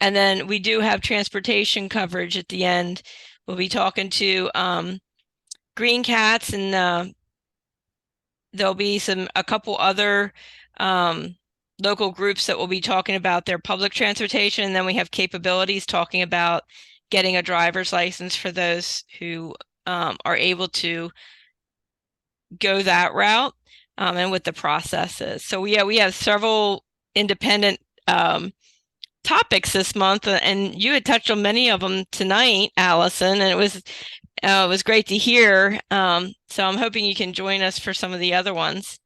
And then we do have transportation coverage at the end. We'll be talking to Green Cats, and there'll be a couple other local groups that will be talking about their public transportation. And then we have Capabilities talking about getting a driver's license for those who are able to go that route, and what the process is. So yeah, we have several independent topics this month, and you had touched on many of them tonight, Allison, and it was great to hear. So I'm hoping you can join us for some of the other ones.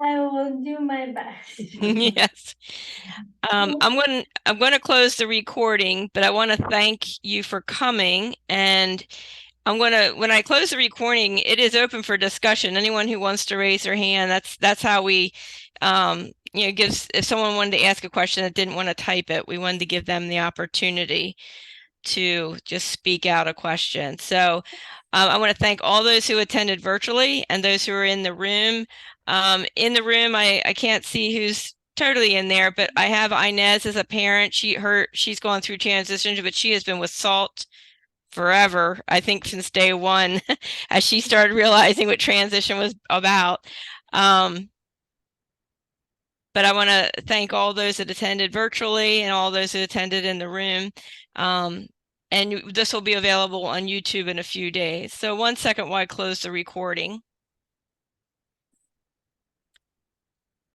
I will do my best. Yes. I'm going to close the recording, but I want to thank you for coming. And when I close the recording, it is open for discussion. Anyone who wants to raise their hand, that's how we, if someone wanted to ask a question that didn't want to type it, we wanted to give them the opportunity to just speak out a question. So I want to thank all those who attended virtually and those who are in the room. I can't see who's totally in there, but I have Inez as a parent. She's gone through transition, but she has been with SALT forever, I think since day one, as she started realizing what transition was about. But I want to thank all those that attended virtually and all those who attended in the room. And this will be available on YouTube in a few days. So 1 second while I close the recording.